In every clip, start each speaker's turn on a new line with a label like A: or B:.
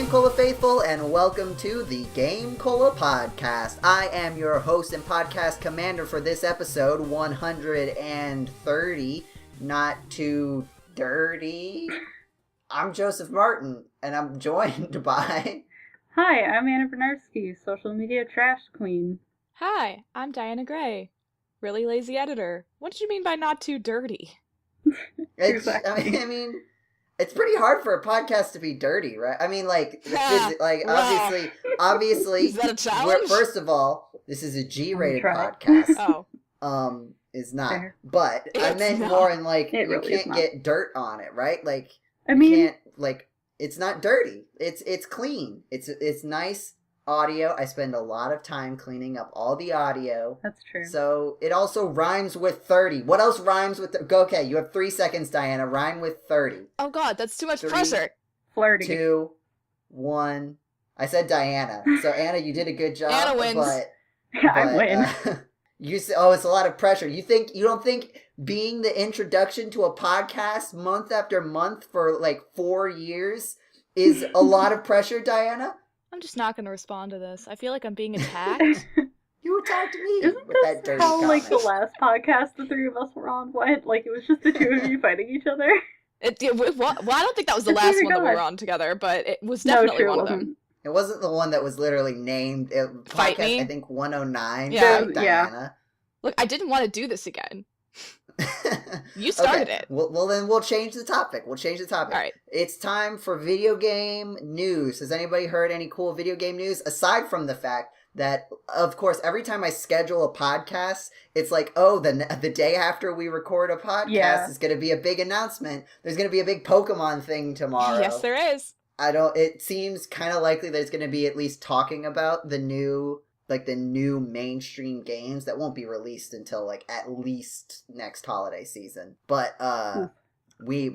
A: GameCola faithful, and welcome to the GameCola podcast. I am your host and podcast commander for this episode, 130, not too dirty. I'm Joseph Martin, and I'm joined by...
B: Hi, I'm Anna Bryniarski, social media trash queen.
C: Hi, I'm Diana Gray, really lazy editor. What did you mean by not too dirty?
B: Exactly.
A: I mean, it's pretty hard for a podcast to be dirty, right? I mean, obviously,
C: Is that a challenge?
A: First of all, this is a G-rated
B: Try.
A: podcast.
C: Oh.
A: Is not.
B: Fair.
A: But I
C: It's
A: meant
C: not.
A: more in, like,
B: It
A: you
B: really is
A: can't
B: not.
A: get dirt on it, right? Like,
B: I mean,
A: you can't, like, it's not dirty. It's clean. It's nice audio. I spend a lot of time cleaning up all the audio.
B: that's true.
A: So it also rhymes with 30. What else rhymes with... Okay, you have 3 seconds, Diana. Rhyme with 30.
C: Oh god, that's too much
A: 3,
C: pressure.
B: Flirty.
A: 2, 1. I said Diana. So Anna, you did a good job.
C: Anna wins.
B: I win.
A: You say, it's a lot of pressure. You don't think being the introduction to a podcast month after month for like 4 years is a lot of pressure, Diana?
C: I'm just not gonna respond to this. I feel like I'm being attacked.
A: You attacked me
B: Isn't
A: with that
B: this
A: dirty
B: how,
A: comment.
B: like, the last podcast the three of us were on went? Like, it was just the two of you fighting each other?
C: Well, I don't think that was the
B: It's
C: last
B: either
C: one that we
B: God.
C: were on together, but it was
B: No,
C: definitely
B: true,
C: one
B: it
C: of them.
B: wasn't.
A: It wasn't the one that was literally named
C: Fight
A: podcast,
C: Me?
A: I think 109.
C: Yeah.
A: Fight Diana.
C: Look, I didn't want to do this again. You started it.
A: Well, then we'll change the topic.
C: All right.
A: It's time for video game news. Has anybody heard any cool video game news? Aside from the fact that, of course, every time I schedule a podcast, it's like, oh, the day after we record a podcast is going to be a big announcement. There's going to be a big Pokemon thing tomorrow.
C: Yes, there is.
A: It seems kind of likely that it's going to be at least talking about the new mainstream games that won't be released until like at least next holiday season. But we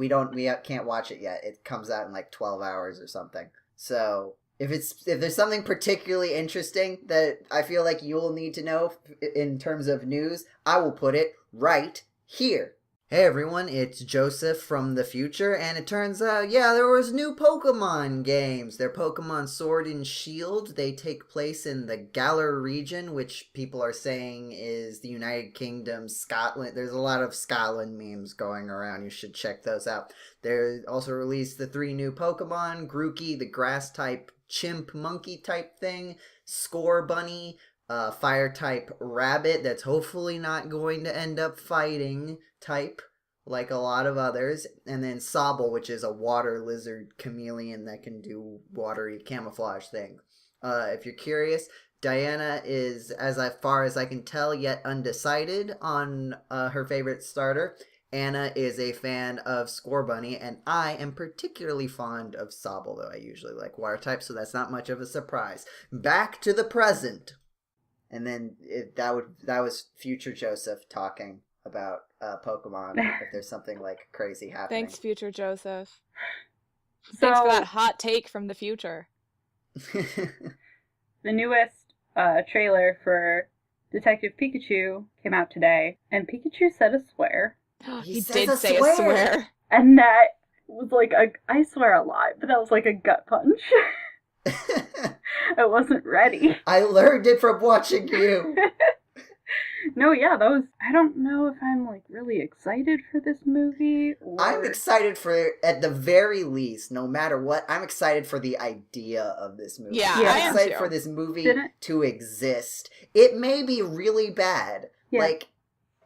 A: can't watch it yet. It comes out in like 12 hours or something. So if there's something particularly interesting that I feel like you'll need to know in terms of news, I will put it right here. Hey everyone, it's Joseph from the future, and it turns out, there was new Pokemon games. They're Pokemon Sword and Shield. They take place in the Galar region, which people are saying is the United Kingdom, Scotland. There's a lot of Scotland memes going around. You should check those out. They also released the 3 new Pokemon, Grookey, the grass-type chimp monkey type thing, Score Bunny, fire-type rabbit that's hopefully not going to end up fighting type, like a lot of others, and then Sobble, which is a water lizard chameleon that can do watery camouflage things. If you're curious, Diana is, as far as I can tell, yet undecided on her favorite starter. Anna is a fan of Scorbunny, and I am particularly fond of Sobble, though I usually like water types, so that's not much of a surprise. Back to the present. And then that was future Joseph talking about Pokemon, if there's something like crazy happening.
C: Thanks, future Joseph.
B: So,
C: Thanks for that hot take from the future.
B: the newest trailer for Detective Pikachu came out today, and Pikachu said a swear.
C: He
A: says
C: did
A: a
C: say
A: swear.
C: a swear.
B: And that was like I swear a lot, but that was like a gut punch. I wasn't ready.
A: I learned it from watching you.
B: No, yeah, I don't know if I'm like really excited for this movie.
A: I'm excited for, at the very least, no matter what, I'm excited for the idea of this movie.
C: Yeah,
B: I
A: I'm
B: am
A: excited
C: too.
A: for this movie
B: Didn't-
A: to exist. It may be really bad.
B: Yeah.
A: Like,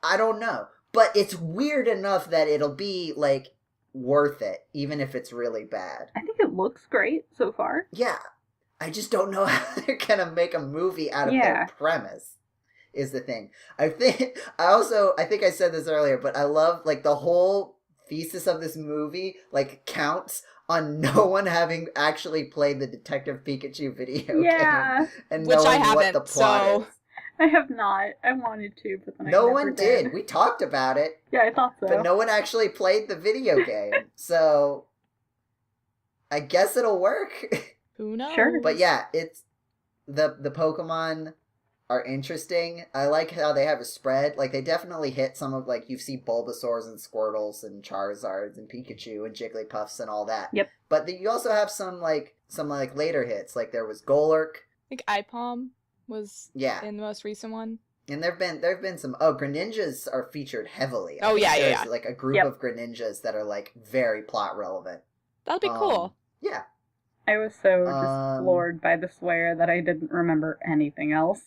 A: I don't know. But it's weird enough that it'll be, like, worth it, even if it's really bad.
B: I think it looks great so far.
A: Yeah. I just don't know how they're gonna make a movie out of their premise, is the thing. I think I said this earlier, but I love, like, the whole thesis of this movie, like, counts on no one having actually played the Detective Pikachu video game. And
C: Which
A: knowing
C: I
A: what
C: haven't,
A: the plot
C: so-
A: is.
B: I have not. I wanted to, but then I
A: No
B: never
A: one did. We talked about it,
B: Yeah, I thought so.
A: but no one actually played the video game. So, I guess it'll work.
C: Who knows?
B: Sure.
A: But yeah, it's the Pokemon are interesting. I like how they have a spread. Like, they definitely hit some of, like, you see Bulbasaurs and Squirtles and Charizards and Pikachu and Jigglypuffs and all that.
B: Yep.
A: But you also have some later hits. Like, there was Golurk.
C: I think IPOM was
A: Yeah.
C: in the most recent one.
A: And there've been some Greninjas are featured heavily.
C: Oh, yeah.
A: There's like a group of Greninjas that are like very plot relevant.
C: That'll be cool.
A: Yeah.
B: I was so just floored by the swear that I didn't remember anything else.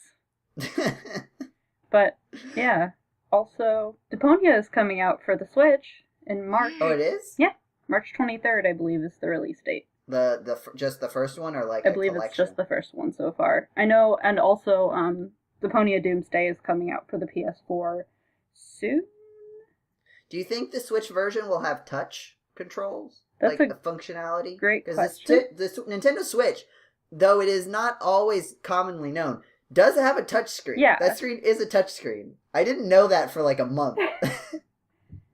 B: But yeah. Also, Deponia is coming out for the Switch in March.
A: Oh, it is?
B: Yeah. March 23rd, I believe, is the release date.
A: Just the first one, or like
B: I believe
A: collection?
B: it's just the first one so far. I know, and also Deponia Doomsday is coming out for the PS4 soon.
A: Do you think the Switch version will have touch controls?
B: That's
A: like the functionality?
B: Great question.
A: The Nintendo Switch, though it is not always commonly known, does have a touch screen.
B: Yeah.
A: That screen is a touch screen. I didn't know that for like a month.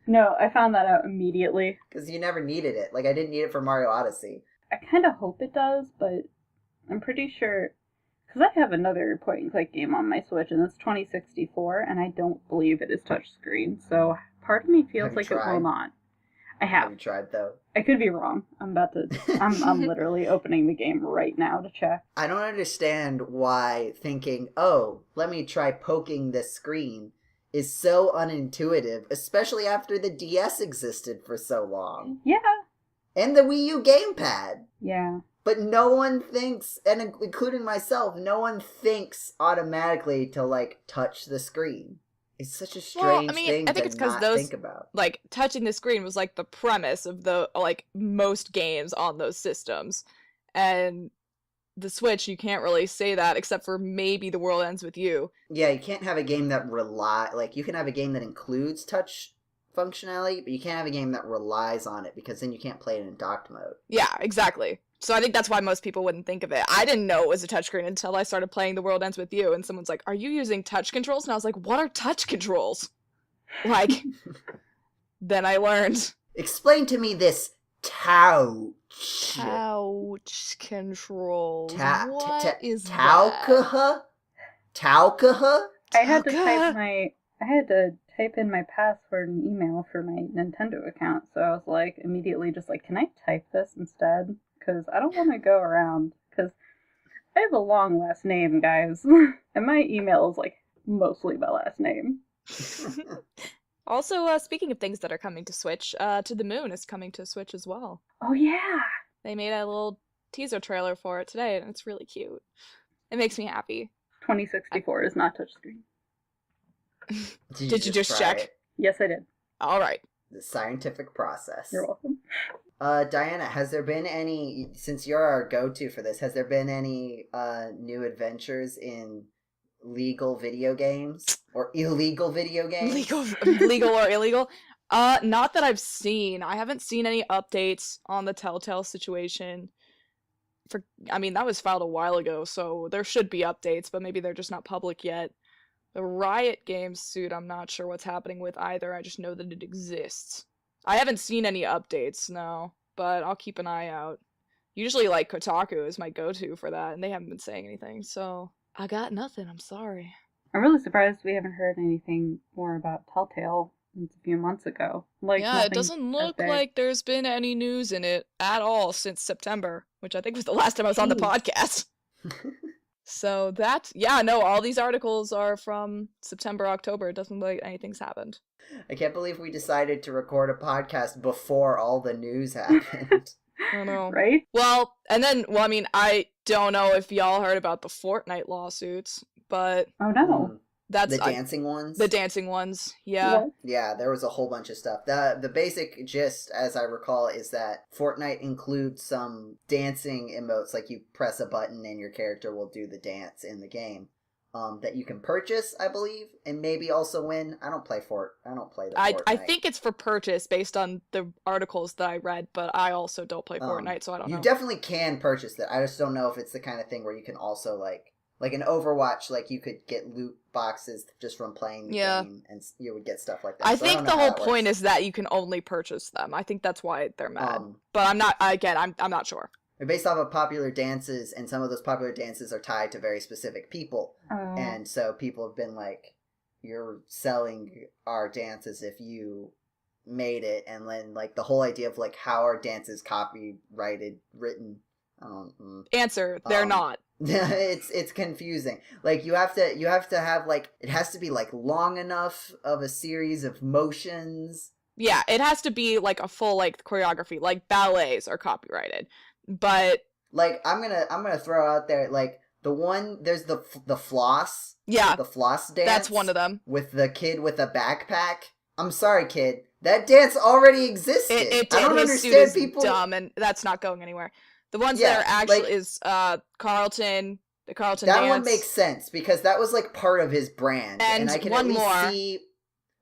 B: No, I found that out immediately.
A: Because you never needed it. Like, I didn't need it for Mario Odyssey.
B: I kind of hope it does, but I'm pretty sure... Because I have another point-and-click game on my Switch, and it's 2064, and I don't believe it is touchscreen, so part of me feels like it will not. I have.
A: Have you tried, though?
B: I could be wrong. I'm literally opening the game right now to check.
A: I don't understand why thinking, oh, let me try poking this screen is so unintuitive, especially after the DS existed for so long.
B: Yeah.
A: And the Wii U gamepad.
B: Yeah.
A: But no one thinks, and including myself, no one thinks automatically to, like, touch the screen. It's such a strange thing
C: I think it's because
A: think about.
C: Like, touching the screen was, like, the premise of the, like, most games on those systems. And the Switch, you can't really say that, except for maybe The World Ends With You.
A: Yeah, you can't have a game that you can have a game that includes touch functionality, but you can't have a game that relies on it, because then you can't play it in docked mode.
C: Yeah, exactly. So I think that's why most people wouldn't think of it. I didn't know it was a touchscreen until I started playing The World Ends With You, and someone's like, are you using touch controls? And I was like, what are touch controls? Like, then I learned.
A: Explain to me this touch.
C: Touch controls. What is
A: Taukaha? Taukaha?
B: I had to type in my password and email for my Nintendo account, so I was like, immediately just like, can I type this instead? Because I don't want to go around, because I have a long last name, guys, and my email is like mostly my last name.
C: Also, speaking of things that are coming to Switch, To the Moon is coming to Switch as well.
B: Oh yeah!
C: They made a little teaser trailer for it today, and it's really cute. It makes me happy.
B: 2064 is not touchscreen.
A: Did you just
C: check?
A: It?
B: Yes, I did.
C: All right.
A: The scientific process.
B: You're welcome.
A: Diana, has there been any, since you're our go-to for this, has there been any new adventures in legal video games? Or illegal video games?
C: Legal or illegal? Not that I've seen. I haven't seen any updates on the Telltale situation. That was filed a while ago, so there should be updates, but maybe they're just not public yet. The Riot Games suit, I'm not sure what's happening with either. I just know that it exists. I haven't seen any updates, no, but I'll keep an eye out. Usually, like, Kotaku is my go-to for that, and they haven't been saying anything, so I got nothing, I'm sorry.
B: I'm really surprised we haven't heard anything more about Telltale since a few months ago.
C: Yeah, it doesn't look like there's been any news in it at all since September, which I think was the last time I was on the podcast. So all these articles are from September, October. It doesn't look like anything's happened.
A: I can't believe we decided to record a podcast before all the news happened.
C: I know.
B: Right?
C: Well, I don't know if y'all heard about the Fortnite lawsuits, but...
B: Oh, no.
A: That's the dancing ones?
C: The dancing ones, yeah.
B: What?
A: Yeah, there was a whole bunch of stuff. The basic gist, as I recall, is that Fortnite includes some dancing emotes, like you press a button and your character will do the dance in the game, that you can purchase, I believe, and maybe also win. I don't play the Fortnite.
C: I think it's for purchase based on the articles that I read, but I also don't play Fortnite, so I don't know.
A: You definitely can purchase it. I just don't know if it's the kind of thing where you can also, like in Overwatch, like, you could get loot boxes just from playing the game, and you would get stuff like that.
C: I think the whole point is that you can only purchase them. I think that's why they're mad. But I'm not sure.
A: They're based off of popular dances, and some of those popular dances are tied to very specific people.
B: Oh.
A: And so people have been like, you're selling our dance as if you made it, and then like the whole idea of like how our dance is copyrighted, written.
C: Answer: they're not.
A: It's confusing. Like you have to have like, it has to be like long enough of a series of motions.
C: Yeah, it has to be like a full like choreography. Like ballets are copyrighted, but
A: like I'm gonna throw out there like there's the floss.
C: Yeah,
A: the floss dance.
C: That's one of them.
A: With the kid with a backpack. I'm sorry, kid. That dance already existed.
C: It did.
A: I don't
C: His
A: understand
C: suit is
A: people.
C: dumb, and that's not going anywhere. The ones that are actually
A: like,
C: is Carlton, the Carlton
A: that
C: dance.
A: one makes sense because that was like part of his brand, and I can at least see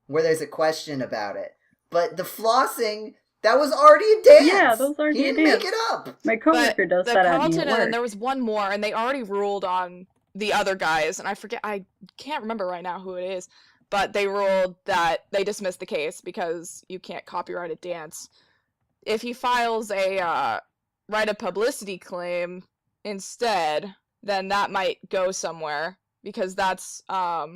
A: where there's a question about it. But the flossing, that was already a dance.
B: Yeah, those are
A: He didn't make it up.
B: My coworker does that at me at work.
C: And there was one more, and they already ruled on the other guys, and I can't remember right now who it is, but they ruled that they dismissed the case because you can't copyright a dance. If he files a right of publicity claim instead, then that might go somewhere, because that's a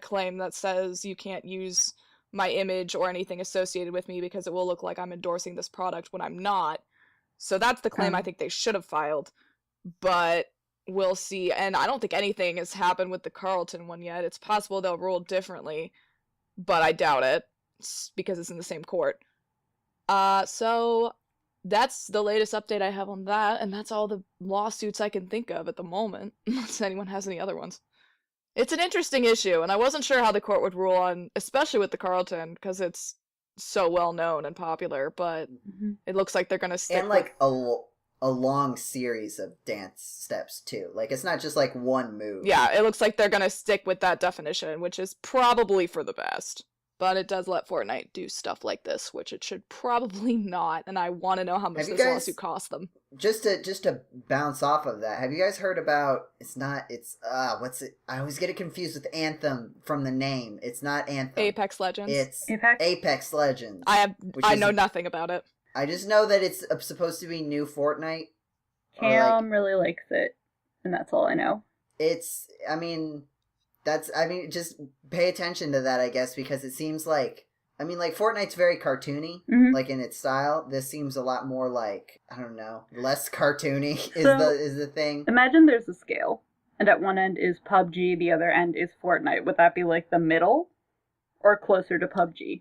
C: claim that says you can't use my image or anything associated with me because it will look like I'm endorsing this product when I'm not. So that's the claim I think they should have filed, but we'll see. And I don't think anything has happened with the Carlton one yet. It's possible they'll rule differently, but I doubt it because it's in the same court. So that's the latest update I have on that, and that's all the lawsuits I can think of at the moment, unless anyone has any other ones. It's an interesting issue, and I wasn't sure how the court would rule on, especially with the Carlton, because it's so well known and popular, but it looks like they're gonna stick
A: and like a long series of dance steps too. Like it's not just like one move.
C: Yeah, it looks like they're gonna stick with that definition, which is probably for the best. But it does let Fortnite do stuff like this, which it should probably not, and I want to know how much this lawsuit cost them.
A: Just to bounce off of that, have you guys heard about, what's it? I always get it confused with Anthem from the name. It's not Anthem.
C: Apex Legends.
A: It's Apex Legends.
C: I know nothing about it.
A: I just know that it's supposed to be new Fortnite.
B: Cam really likes it, and that's all I know.
A: Just pay attention to that, I guess, because it seems like, Fortnite's very cartoony, like in its style. This seems a lot more like, I don't know, less cartoony is the thing.
B: Imagine there's a scale, and at one end is PUBG, the other end is Fortnite. Would that be like the middle, or closer to PUBG?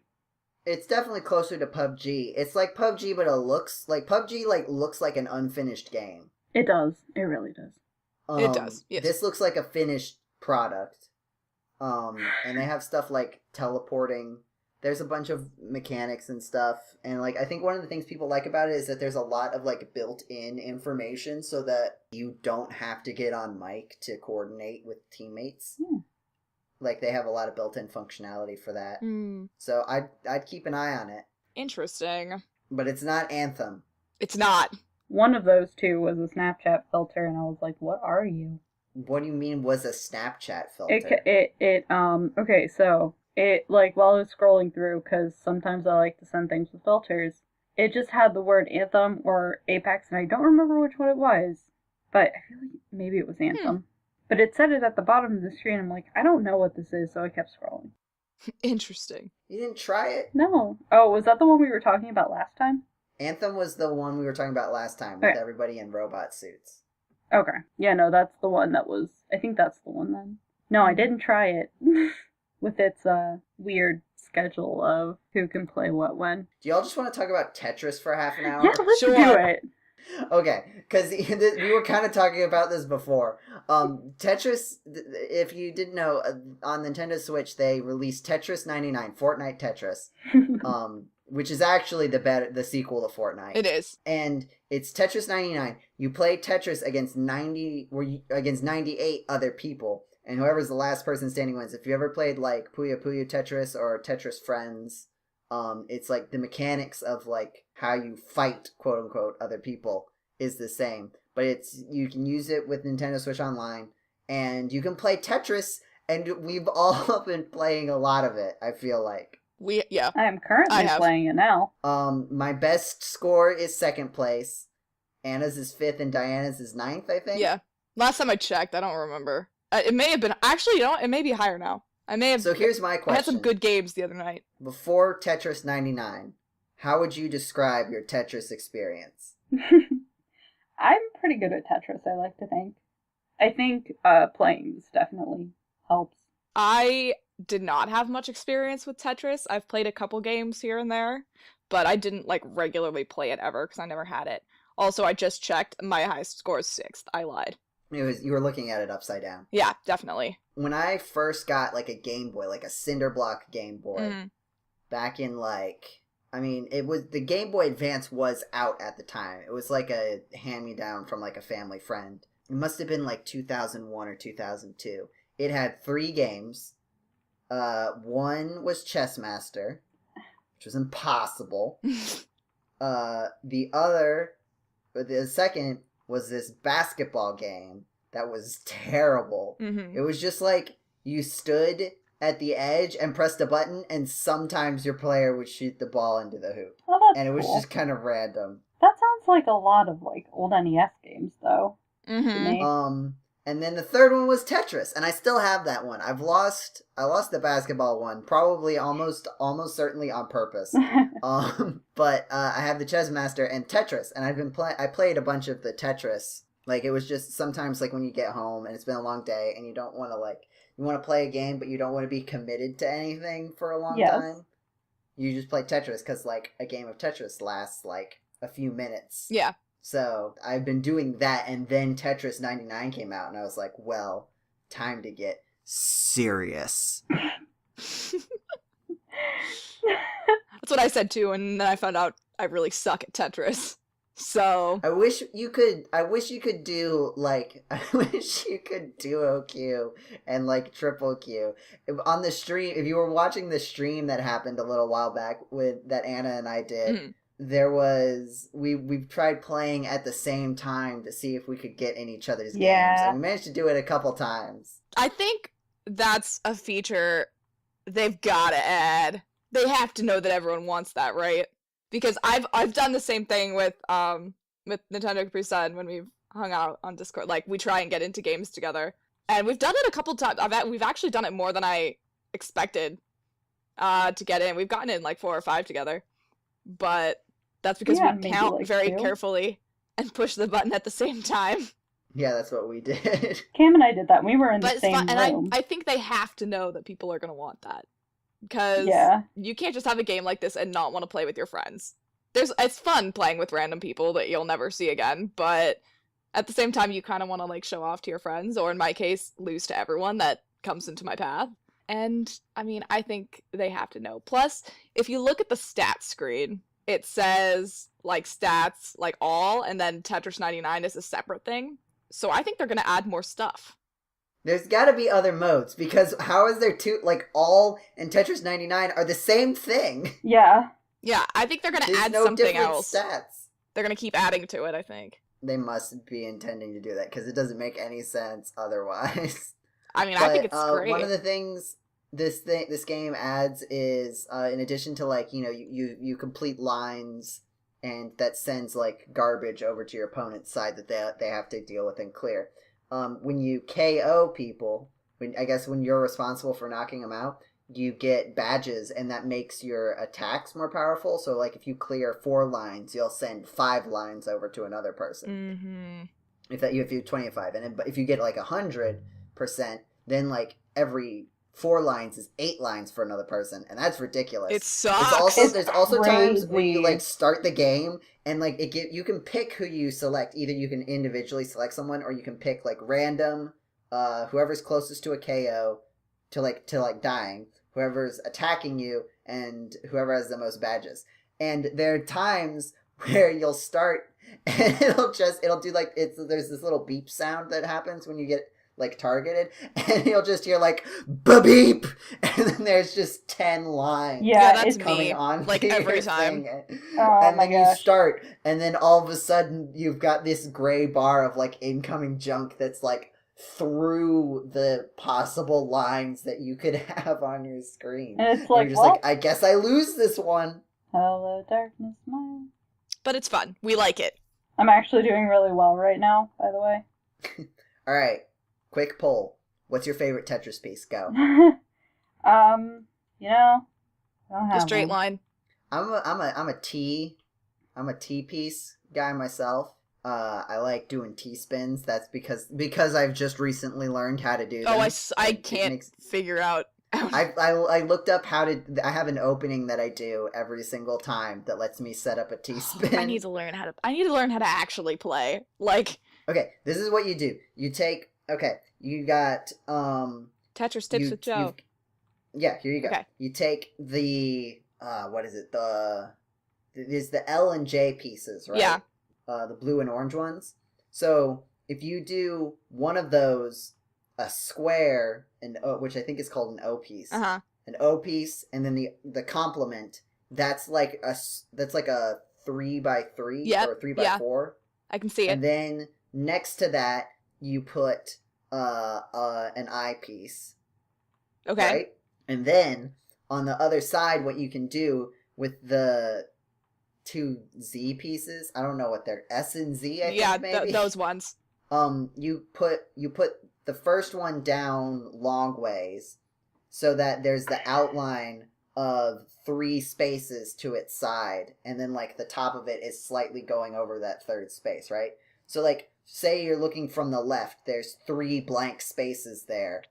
A: It's definitely closer to PUBG. It's like PUBG, but it looks like PUBG looks like an unfinished game.
B: It does. It really does.
C: It does. Yes.
A: This looks like a finished product. And they have stuff like teleporting. There's a bunch of mechanics and stuff. And I think one of the things people like about it is that there's a lot of built-in information so that you don't have to get on mic to coordinate with teammates. They have a lot of built-in functionality for that. So I'd keep an eye on it.
C: Interesting.
A: But it's not Anthem.
C: It's not.
B: One of those two was a Snapchat filter, and I was like, what are you?
A: What do you mean was a Snapchat filter?
B: Okay, so it, while I was scrolling through, because sometimes I like to send things with filters, it just had the word Anthem or Apex, and I don't remember which one it was, but I feel like maybe it was Anthem. But it said it at the bottom of the screen. I'm like, I don't know what this is, so I kept scrolling.
C: Interesting.
A: You didn't try it?
B: No. Oh, was that the one we were talking about last time?
A: Anthem was the one we were talking about last time with everybody in robot suits.
B: Okay. Yeah, no, that's the one that was... I think that's the one then. No, I didn't try it. With its weird schedule of who can play what when.
A: Do y'all just want to talk about Tetris for half an hour?
B: Yeah, let's do it.
A: Okay, because we were kind of talking about this before. Tetris, if you didn't know, on Nintendo Switch they released Tetris 99, Fortnite Tetris, which is actually the sequel to Fortnite.
C: It is,
A: and it's Tetris 99. You play Tetris against 98 other people, and whoever's the last person standing wins. If you ever played Puyo Puyo Tetris or Tetris Friends, it's the mechanics of how you fight, quote unquote, other people is the same, but you can use it with Nintendo Switch Online, and you can play Tetris, and we've all been playing a lot of it. I feel like
B: I am currently playing it now.
A: My best score is second place, Anna's is 5th and Diana's is 9th, I think.
C: Yeah. Last time I checked, I don't remember. It may have been actually, you know what? It may be higher now. I may have.
A: So here's my question.
C: I had some good games the other night.
A: Before Tetris 99, how would you describe your Tetris experience?
B: I'm pretty good at Tetris, I like to think. I think playing this definitely helps.
C: I did not have much experience with Tetris. I've played a couple games here and there, but I didn't like regularly play it ever because I never had it. Also, I just checked. My highest score is 6th. I lied.
A: You were looking at it upside down.
C: Yeah, definitely.
A: When I first got like a Game Boy, like a cinder block Game Boy, back in the Game Boy Advance was out at the time. It was like a hand-me-down from like a family friend. It must have been like 2001 or 2002. It had 3 games. One was Chess Master, which was impossible. The second was this basketball game that was terrible. It was just like you stood at the edge and pressed a button, and sometimes your player would shoot the ball into the hoop.
B: Oh, that's
A: and it was
B: cool.
A: just kind of random.
B: That sounds like a lot of like old NES games, though. To me.
A: And then the third one was Tetris, and I still have that one. I lost the basketball one, probably almost certainly on purpose. But I have the Chess Master and Tetris, and I played a bunch of the Tetris. Like, it was just sometimes like when you get home and it's been a long day and you don't want to you want to play a game, but you don't want to be committed to anything for a long time. You just play Tetris because like a game of Tetris lasts like a few minutes.
C: Yeah.
A: So I've been doing that, and then Tetris 99 came out, and I was like, well, time to get serious.
C: That's what I said too, and then I found out I really suck at Tetris. So
A: I wish you could do duo Q and like triple Q. On the stream, if you were watching the stream that happened a little while back that Anna and I did, there was we tried playing at the same time to see if we could get in each other's games, and we managed to do it a couple times.
C: I think that's a feature they've got to add. They have to know that everyone wants that, right? Because I've done the same thing with Nintendo Capri Sun when we've hung out on Discord. Like, we try and get into games together, and we've done it a couple times. We've actually done it more than I expected to get in. We've gotten in like 4 or 5 together, but that's because we count like very carefully and push the button at the same time.
A: Yeah, that's what we did.
B: Cam and I did that. We were in the same room.
C: And I think they have to know that people are going to want that. Because you can't just have a game like this and not want to play with your friends. It's fun playing with random people that you'll never see again, but at the same time, you kind of want to like show off to your friends, or in my case, lose to everyone that comes into my path. And, I mean, I think they have to know. Plus, if you look at the stats screen, it says, like, stats, like, all, and then Tetris 99 is a separate thing. So I think they're going to add more stuff.
A: There's got to be other modes, because how is there two, like, all and Tetris 99 are the same thing?
B: Yeah.
C: Yeah, I think they're going to add something else.
A: Stats.
C: They're going to keep adding to it, I think.
A: They must be intending to do that, because it doesn't make any sense otherwise.
C: I mean, I think it's great.
A: One of the things this game adds is, in addition to, like, you know, you complete lines, and that sends, like, garbage over to your opponent's side that they have to deal with and clear. When you KO people, when you're responsible for knocking them out, you get badges, and that makes your attacks more powerful. So, like, if you clear 4 lines, you'll send 5 lines over to another person. Mm-hmm. If you have 25, but if you get like 100%, then like every 4 lines is 8 lines for another person, and that's ridiculous.
C: It sucks.
A: There's also times when you like start the game and like you can pick who you select. Either you can individually select someone, or you can pick like random, whoever's closest to a KO to dying, whoever's attacking you, and whoever has the most badges. And there are times where you'll start and it'll do like there's this little beep sound that happens when you get like targeted, and you'll just hear like beep, and then there's just 10 lines.
C: Yeah, that's
A: coming
C: me.
A: On
C: like every time.
A: And then you start, and then all of a sudden you've got this gray bar of like incoming junk that's like through the possible lines that you could have on your screen.
B: And it's like,
A: you're just like, I guess I lose this one.
B: Hello, darkness, my...
C: But it's fun. We like it.
B: I'm actually doing really well right now, by the way.
A: All right, quick poll. What's your favorite Tetris piece? Go.
B: You know, I don't
C: The
B: have
C: straight
B: one.
C: line.
A: I'm a T piece guy myself. I like doing T spins. That's because I've just recently learned how to do them.
C: Oh, I
A: It
C: can't
A: makes-
C: figure out.
A: I looked up how to. I have an opening that I do every single time that lets me set up a T spin.
C: I need to learn how to actually play. Like,
A: Okay, this is what you do. You take. Okay, you got
C: Tetris tips with Joe.
A: Yeah, here you go.
C: Okay.
A: You take the what is it? There's the L and J pieces, right?
C: Yeah.
A: The blue and orange ones. So if you do one of those, a square, which I think is called an O piece,
C: Uh-huh.
A: an O piece, and then the complement, that's like a 3x3
C: Yep,
A: or a 3x4.
C: I can see it.
A: And then next to that, you put an I piece.
C: Okay.
A: Right? And then on the other side, what you can do with the two Z pieces, I don't know what they're, S and Z, I think maybe.
C: Those ones.
A: You put the first one down long ways so that there's the outline of 3 spaces to its side, and then like the top of it is slightly going over that third space, right? So like say you're looking from the left, there's 3 blank spaces there,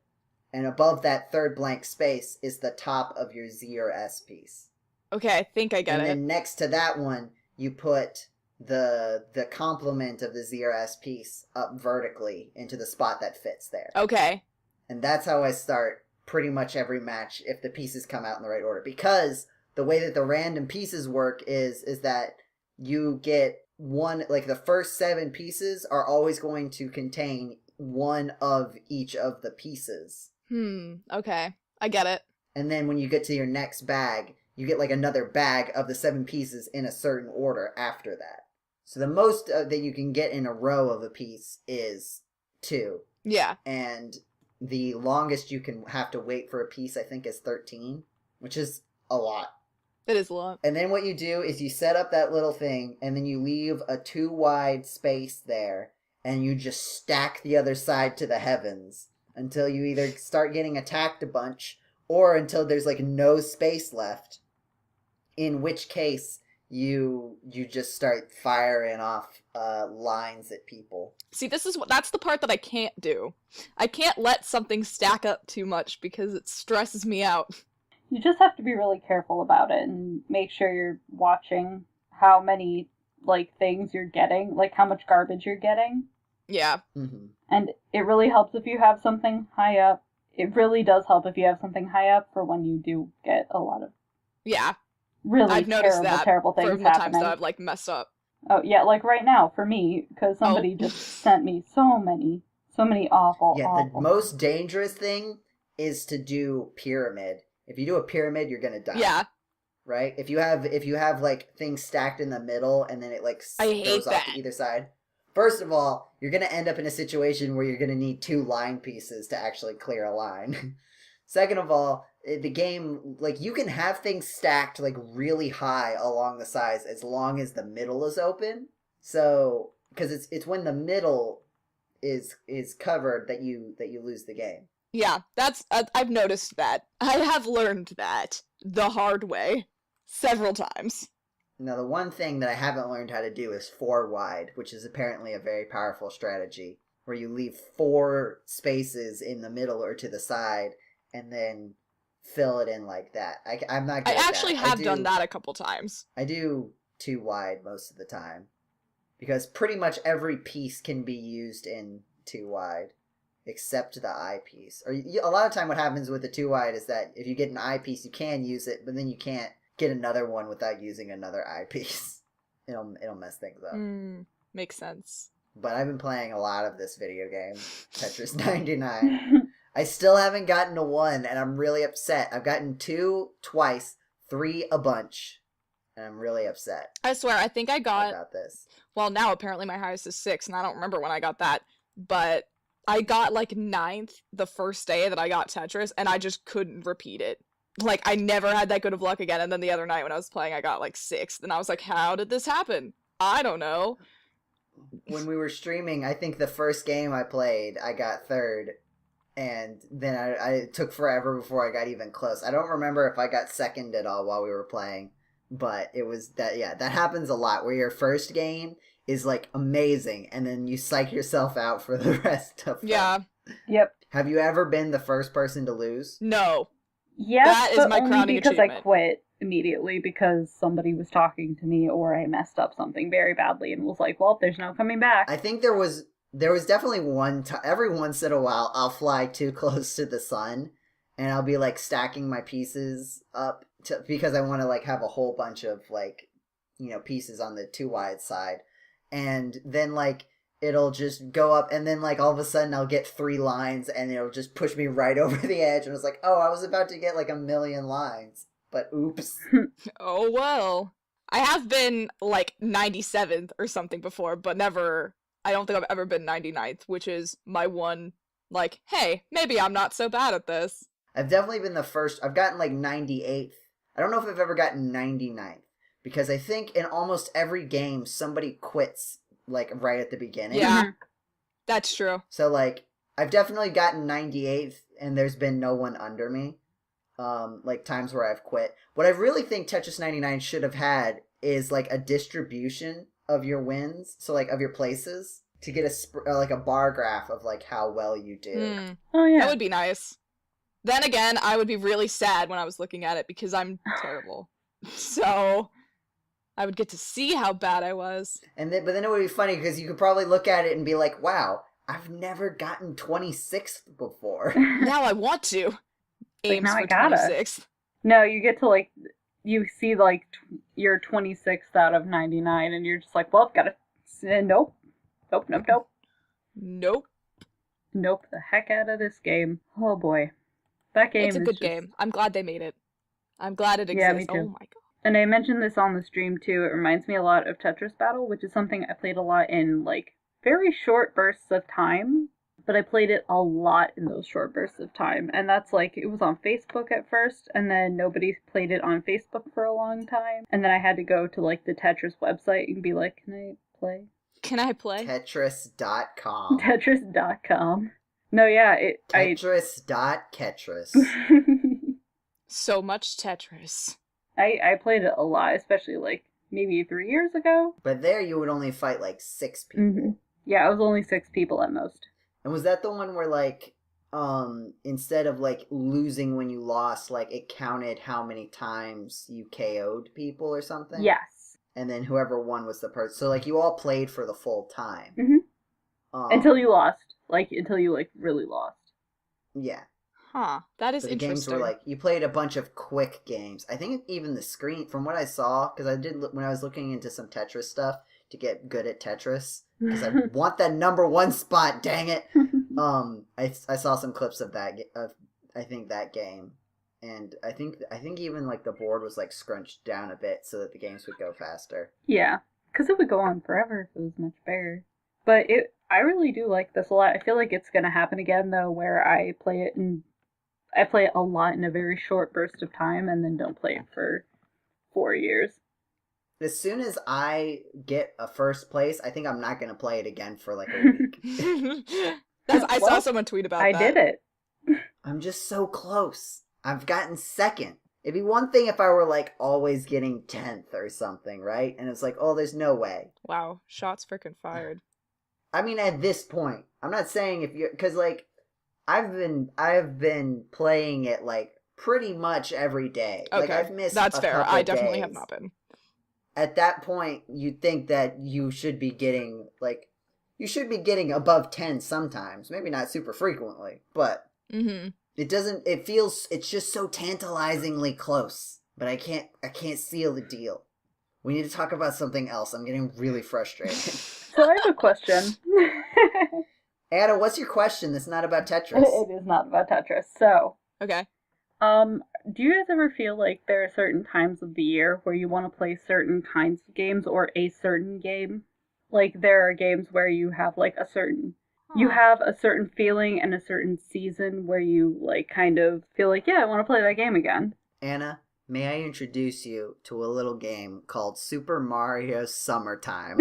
A: and above that third blank space is the top of your Z or S piece.
C: Okay, I think I get
A: and
C: it.
A: then next to that one, you put the complement of the Z or S piece up vertically into the spot that fits there.
C: Okay.
A: And that's how I start pretty much every match if the pieces come out in the right order. Because the way that the random pieces work is that you get one, like the first 7 pieces are always going to contain one of each of the pieces.
C: Okay. I get it.
A: And then when you get to your next bag, you get like another bag of the 7 pieces in a certain order after that. So the most that you can get in a row of a piece is 2.
C: Yeah.
A: And the longest you can have to wait for a piece, I think, is 13, which is a lot.
C: It is a lot.
A: And then what you do is you set up that little thing, and then you leave a 2 wide space there, and you just stack the other side to the heavens until you either start getting attacked a bunch, or until there's like no space left, in which case you just start firing off lines at people.
C: See, that's the part that I can't do. I can't let something stack up too much because it stresses me out.
B: You just have to be really careful about it and make sure you're watching how many, like, things you're getting, like how much garbage you're getting.
C: Yeah.
A: Mm-hmm.
B: And it really helps if you have something high up. It really does help if you have something high up for when you do get a lot of really
C: I've noticed
B: terrible things
C: from the times
B: happening.
C: that I've like messed up.
B: Oh yeah, like right now for me, because somebody just sent me so many awful.
A: The most dangerous thing is to do pyramid. If you do a pyramid, you're gonna die.
C: Yeah.
A: Right? If you have like things stacked in the middle and then it like goes off to either side. First of all, you're gonna end up in a situation where you're gonna need 2 line pieces to actually clear a line. Second of all, the game, like, you can have things stacked like really high along the sides as long as the middle is open. So, because it's when the middle is covered that you lose the game.
C: Yeah, that's I've noticed that. I have learned that the hard way several times.
A: Now, the one thing that I haven't learned how to do is 4 wide, which is apparently a very powerful strategy, where you leave 4 spaces in the middle or to the side, and then fill it in like that. I'm not good
C: I
A: at
C: actually
A: that.
C: have done that a couple times.
A: I do 2 wide most of the time, because pretty much every piece can be used in 2 wide, except the eye piece. Or a lot of time what happens with the 2 wide is that if you get an eye piece, you can use it, but then you can't get another one without using another eyepiece. It'll mess things up.
C: Makes sense.
A: But I've been playing a lot of this video game, Tetris 99. I still haven't gotten to 1, and I'm really upset. I've gotten 2 twice, 3 a bunch, and I'm really upset.
C: I swear, I think I got
A: about this.
C: Well, now apparently my highest is 6, and I don't remember when I got that, but I got like 9th the first day that I got Tetris, and I just couldn't repeat it. Like, I never had that good of luck again, and then the other night when I was playing, I got, like, 6th, and I was like, how did this happen? I don't know.
A: when we were streaming, I think the first game I played, I got third. And then I took forever before I got even close. I don't remember if I got second at all while we were playing. But it was that, yeah, that happens a lot where your first game is like amazing and then you psych yourself out for the rest of them.
C: Yeah.
B: Yep.
A: Have you ever been the first person to lose?
C: No.
B: Yes,
C: That is
B: but
C: my
B: only
C: crowning
B: because
C: achievement.
B: I quit immediately because somebody was talking to me or I messed up something very badly and was like, well, there's no coming back.
A: I think there was definitely one time, every once in a while, I'll fly too close to the sun and I'll be like stacking my pieces up because I want to like have a whole bunch of like, you know, pieces on the too wide side. And then like it'll just go up and then like all of a sudden I'll get 3 lines and it'll just push me right over the edge and it's like, oh, I was about to get like 1,000,000 lines, but oops.
C: Oh well. I have been like 97th or something before, but never, I don't think I've ever been 99th, which is my one, like, hey, maybe I'm not so bad at this.
A: I've definitely been the first. I've gotten like 98th. I don't know if I've ever gotten 99th because I think in almost every game somebody quits like right at the beginning.
C: Yeah, that's true.
A: So like I've definitely gotten 98th and there's been no one under me. Like times where I've quit. What I really think Tetris 99 should have had is like a distribution of your wins, so like of your places, to get like a bar graph of like how well you do.
B: Oh yeah,
C: That would be nice. Then again, I would be really sad when I was looking at it because I'm terrible. So I would get to see how bad I was.
A: But then it would be funny because you could probably look at it and be like, wow, I've never gotten 26th before.
C: Now I want to. Aims
B: now I
C: for
B: gotta.
C: 26th.
B: No, you get to like, you see like you're 26th out of 99 and you're just like, well, I've got to, nope. Nope, the heck out of this game. Oh boy. That game
C: It's a
B: is
C: good
B: just...
C: game. I'm glad they made it. I'm glad it exists.
B: Yeah, me too.
C: Oh my god.
B: And I mentioned this on the stream too. It reminds me a lot of Tetris Battle, which is something I played a lot in like very short bursts of time. But I played it a lot in those short bursts of time. And that's like, it was on Facebook at first, and then nobody played it on Facebook for a long time. And then I had to go to like the Tetris website and be like, can I play?
C: Can I play?
A: Tetris.com.
B: Tetris.com. No, yeah,
A: Tetris.Ketris.
C: So much Tetris.
B: I played it a lot, especially like maybe 3 years ago.
A: But there you would only fight like 6 people.
B: Mm-hmm. Yeah, it was only 6 people at most.
A: And was that the one where like instead of like losing when you lost, like it counted how many times you KO'd people or something?
B: Yes.
A: And then whoever won was the person. So like you all played for the full time.
B: Mm-hmm. Until you lost. Until you like really lost.
A: Yeah.
C: Huh. That is
A: so the
C: interesting.
A: games were like, you played a bunch of quick games. I think even the screen, from what I saw, because I did when I was looking into some Tetris stuff to get good at Tetris, because I want that number 1 spot, dang it. I saw some clips of that, I think that game. And I think even like the board was like scrunched down a bit so that the games would go faster.
B: Yeah, because it would go on forever if it was much bigger. But I really do like this a lot. I feel like it's gonna happen again though, where I play it a lot in a very short burst of time and then don't play it for 4 years.
A: As soon as I get a first place, I think I'm not gonna play it again for like a week.
C: I saw someone tweet about that.
B: I did it.
A: I'm just so close. I've gotten second. It'd be one thing if I were like always getting 10th or something, right? And it's like, oh, there's no way.
C: Wow, shots freaking fired.
A: I mean, at this point, I'm not saying if you're, because like I've been playing it like pretty much every day.
C: Okay,
A: like I've missed.
C: That's
A: a
C: fair.
A: couple
C: I definitely
A: days.
C: have not been.
A: At that point, you'd think that you should be getting above 10 sometimes. Maybe not super frequently, but it doesn't. It's just so tantalizingly close. But I can't seal the deal. We need to talk about something else. I'm getting really frustrated.
B: So I have a question.
A: Anna, what's your question that's not about Tetris?
B: It is not about Tetris. So,
C: Okay.
B: do you guys ever feel like there are certain times of the year where you want to play certain kinds of games or a certain game? Like there are games where you have like you have a certain feeling and a certain season where you like kind of feel like, yeah, I want to play that game again.
A: Anna, may I introduce you to a little game called Super Mario Summertime?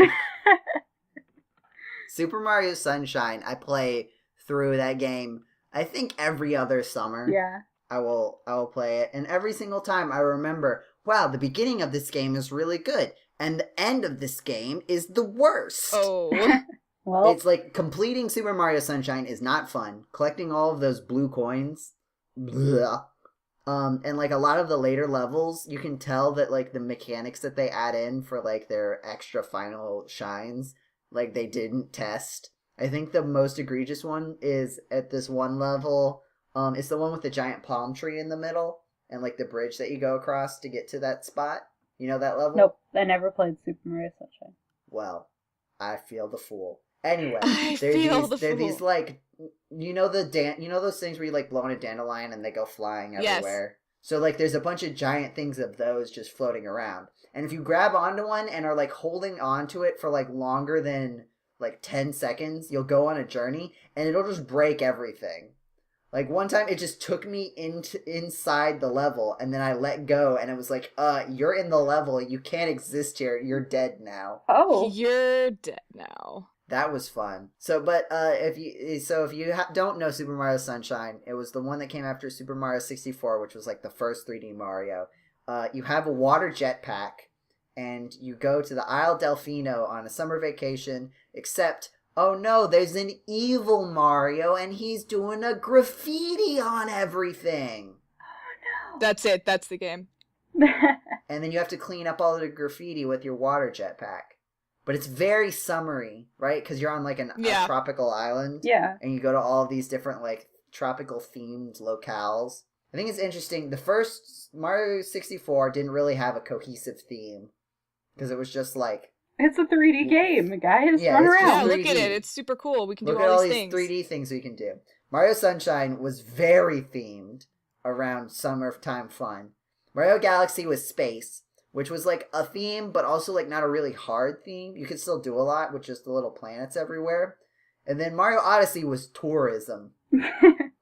A: Super Mario Sunshine, I play through that game, I think every other summer.
B: Yeah.
A: I will play it, and every single time I remember, wow, the beginning of this game is really good, and the end of this game is the worst.
C: Oh.
B: Well,
A: It's like completing Super Mario Sunshine is not fun. Collecting all of those blue coins, blah. And like a lot of the later levels, you can tell that like the mechanics that they add in for like their extra final shines, like they didn't test. I think the most egregious one is at this one level. It's the one with the giant palm tree in the middle and like the bridge that you go across to get to that spot. You know that level?
B: nope. I never played Super Mario Sunshine.
A: Well, I feel the fool. Anyway,
C: I
A: they're
C: feel
A: these,
C: the
A: they're these
C: fool.
A: like you know those things where you like blow on a dandelion and they go flying
C: Yes.
A: everywhere. So like there's a bunch of giant things of those just floating around. And if you grab onto one and are like holding onto it for like longer than like 10 seconds, you'll go on a journey and it'll just break everything. Like one time it just took me inside the level and then I let go and it was like, you're in the level, you can't exist here, you're dead now.
B: Oh.
C: You're dead now.
A: That was fun. So, but if you don't know Super Mario Sunshine, it was the one that came after Super Mario 64, which was like the first 3D Mario. You have a water jetpack, and you go to the Isle Delfino on a summer vacation. Except, oh no, there's an evil Mario, and he's doing a graffiti on everything.
B: Oh
C: That's it. That's the game.
B: no.
A: And then you have to clean up all the graffiti with your water jetpack. But it's very summery, right? Because you're on like a tropical island.
B: Yeah.
A: And you go to all of these different like tropical themed locales. I think it's interesting. The first Mario 64 didn't really have a cohesive theme. Because it was just like...
B: It's a 3D game, guys.
A: Yeah,
B: Run
A: it's just
C: Yeah,
B: around.
C: look at
A: 3D.
C: it. It's super cool. We can
A: Look
C: do
A: at
C: all
A: all
C: these
A: these
C: things.
A: 3D things we can do. Mario Sunshine was very themed around summertime fun. Mario Galaxy was space, which was like a theme, but also like not a really hard theme. You could still do a lot with just the little planets everywhere. And then Mario Odyssey was tourism,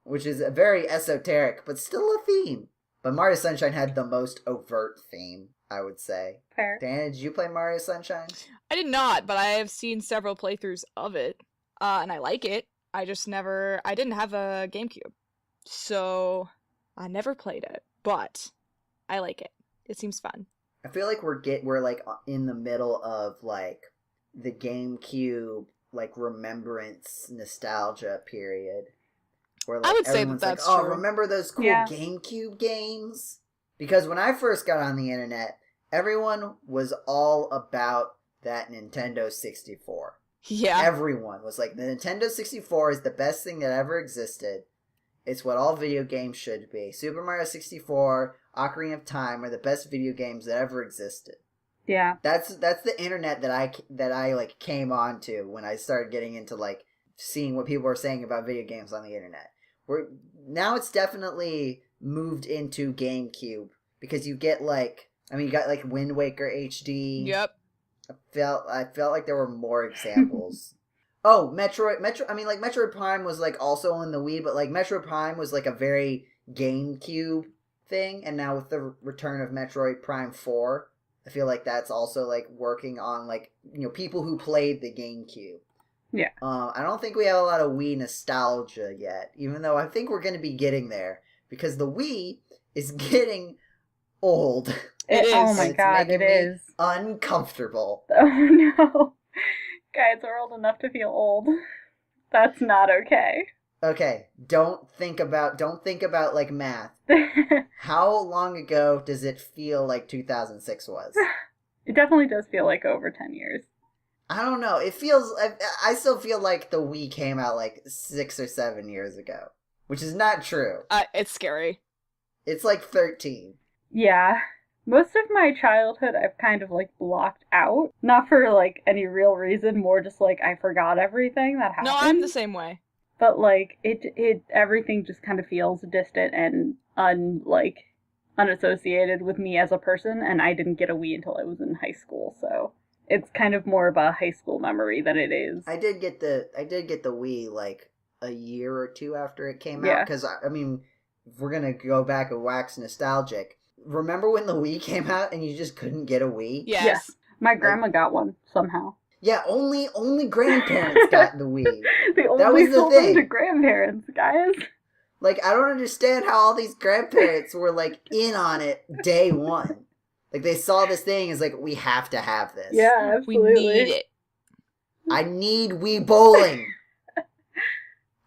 A: which is a very esoteric, but still a theme. But Mario Sunshine had the most overt theme, I would say.
B: Fair.
A: Dana, did you play Mario Sunshine?
C: I did not, but I have seen several playthroughs of it, and I like it. I didn't have a GameCube, so I never played it, but I like it. It seems fun.
A: I feel like we're like in the middle of like the GameCube like remembrance nostalgia period. Where like
C: I would say that
A: everyone's
C: that's
A: like, oh,
C: true.
A: remember those cool
B: Yeah.
A: GameCube games? Because when I first got on the internet, everyone was all about that Nintendo 64.
C: Yeah.
A: Everyone was like, the Nintendo 64 is the best thing that ever existed. It's what all video games should be. Super Mario 64, Ocarina of Time are the best video games that ever existed.
B: Yeah.
A: That's the internet that I like came onto when I started getting into like seeing what people were saying about video games on the internet. Now it's definitely moved into GameCube because you get like, I mean, you got like Wind Waker HD.
C: Yep.
A: I felt like there were more examples. Oh, Metroid. I mean, like Metroid Prime was like also on the Wii, but like Metroid Prime was like a very GameCube thing, and now with the return of Metroid Prime 4, I feel like that's also like working on like, you know, people who played the GameCube.
B: Yeah.
A: I don't think we have a lot of Wii nostalgia yet, even though I think we're going to be getting there because the Wii is getting old.
C: It is.
B: Oh my
A: It's
B: god,
A: making
B: it
A: me
B: is.
A: uncomfortable.
B: Oh no. Guys, we're old enough to feel old. That's not okay.
A: Okay, don't think about like math. How long ago does it feel like 2006 was?
B: It definitely does feel like over 10 years.
A: I don't know. It feels. I still feel like the Wii came out like 6 or 7 years ago, which is not true.
C: It's scary.
A: It's like 13.
B: Yeah. Most of my childhood I've kind of like blocked out. Not for like any real reason, more just like I forgot everything that happened.
C: No, I'm the same way.
B: But like it everything just kind of feels distant and unassociated with me as a person, and I didn't get a Wii until I was in high school, so it's kind of more of a high school memory than it is.
A: I did get the Wii like a year or two after it came
B: Yeah.
A: out because I mean, if we're gonna go back and wax nostalgic. Remember when the Wii came out and you just couldn't get a Wii?
C: Yes.
B: Yeah. My grandma got one somehow.
A: Yeah, only grandparents got the Wii.
B: They
A: That
B: only
A: was the
B: sold them
A: thing.
B: to grandparents, guys.
A: Like, I don't understand how all these grandparents were, like, in on it day one. Like, they saw this thing as, like, we have to have this.
B: Yeah, absolutely.
C: We need it.
A: I need Wii bowling.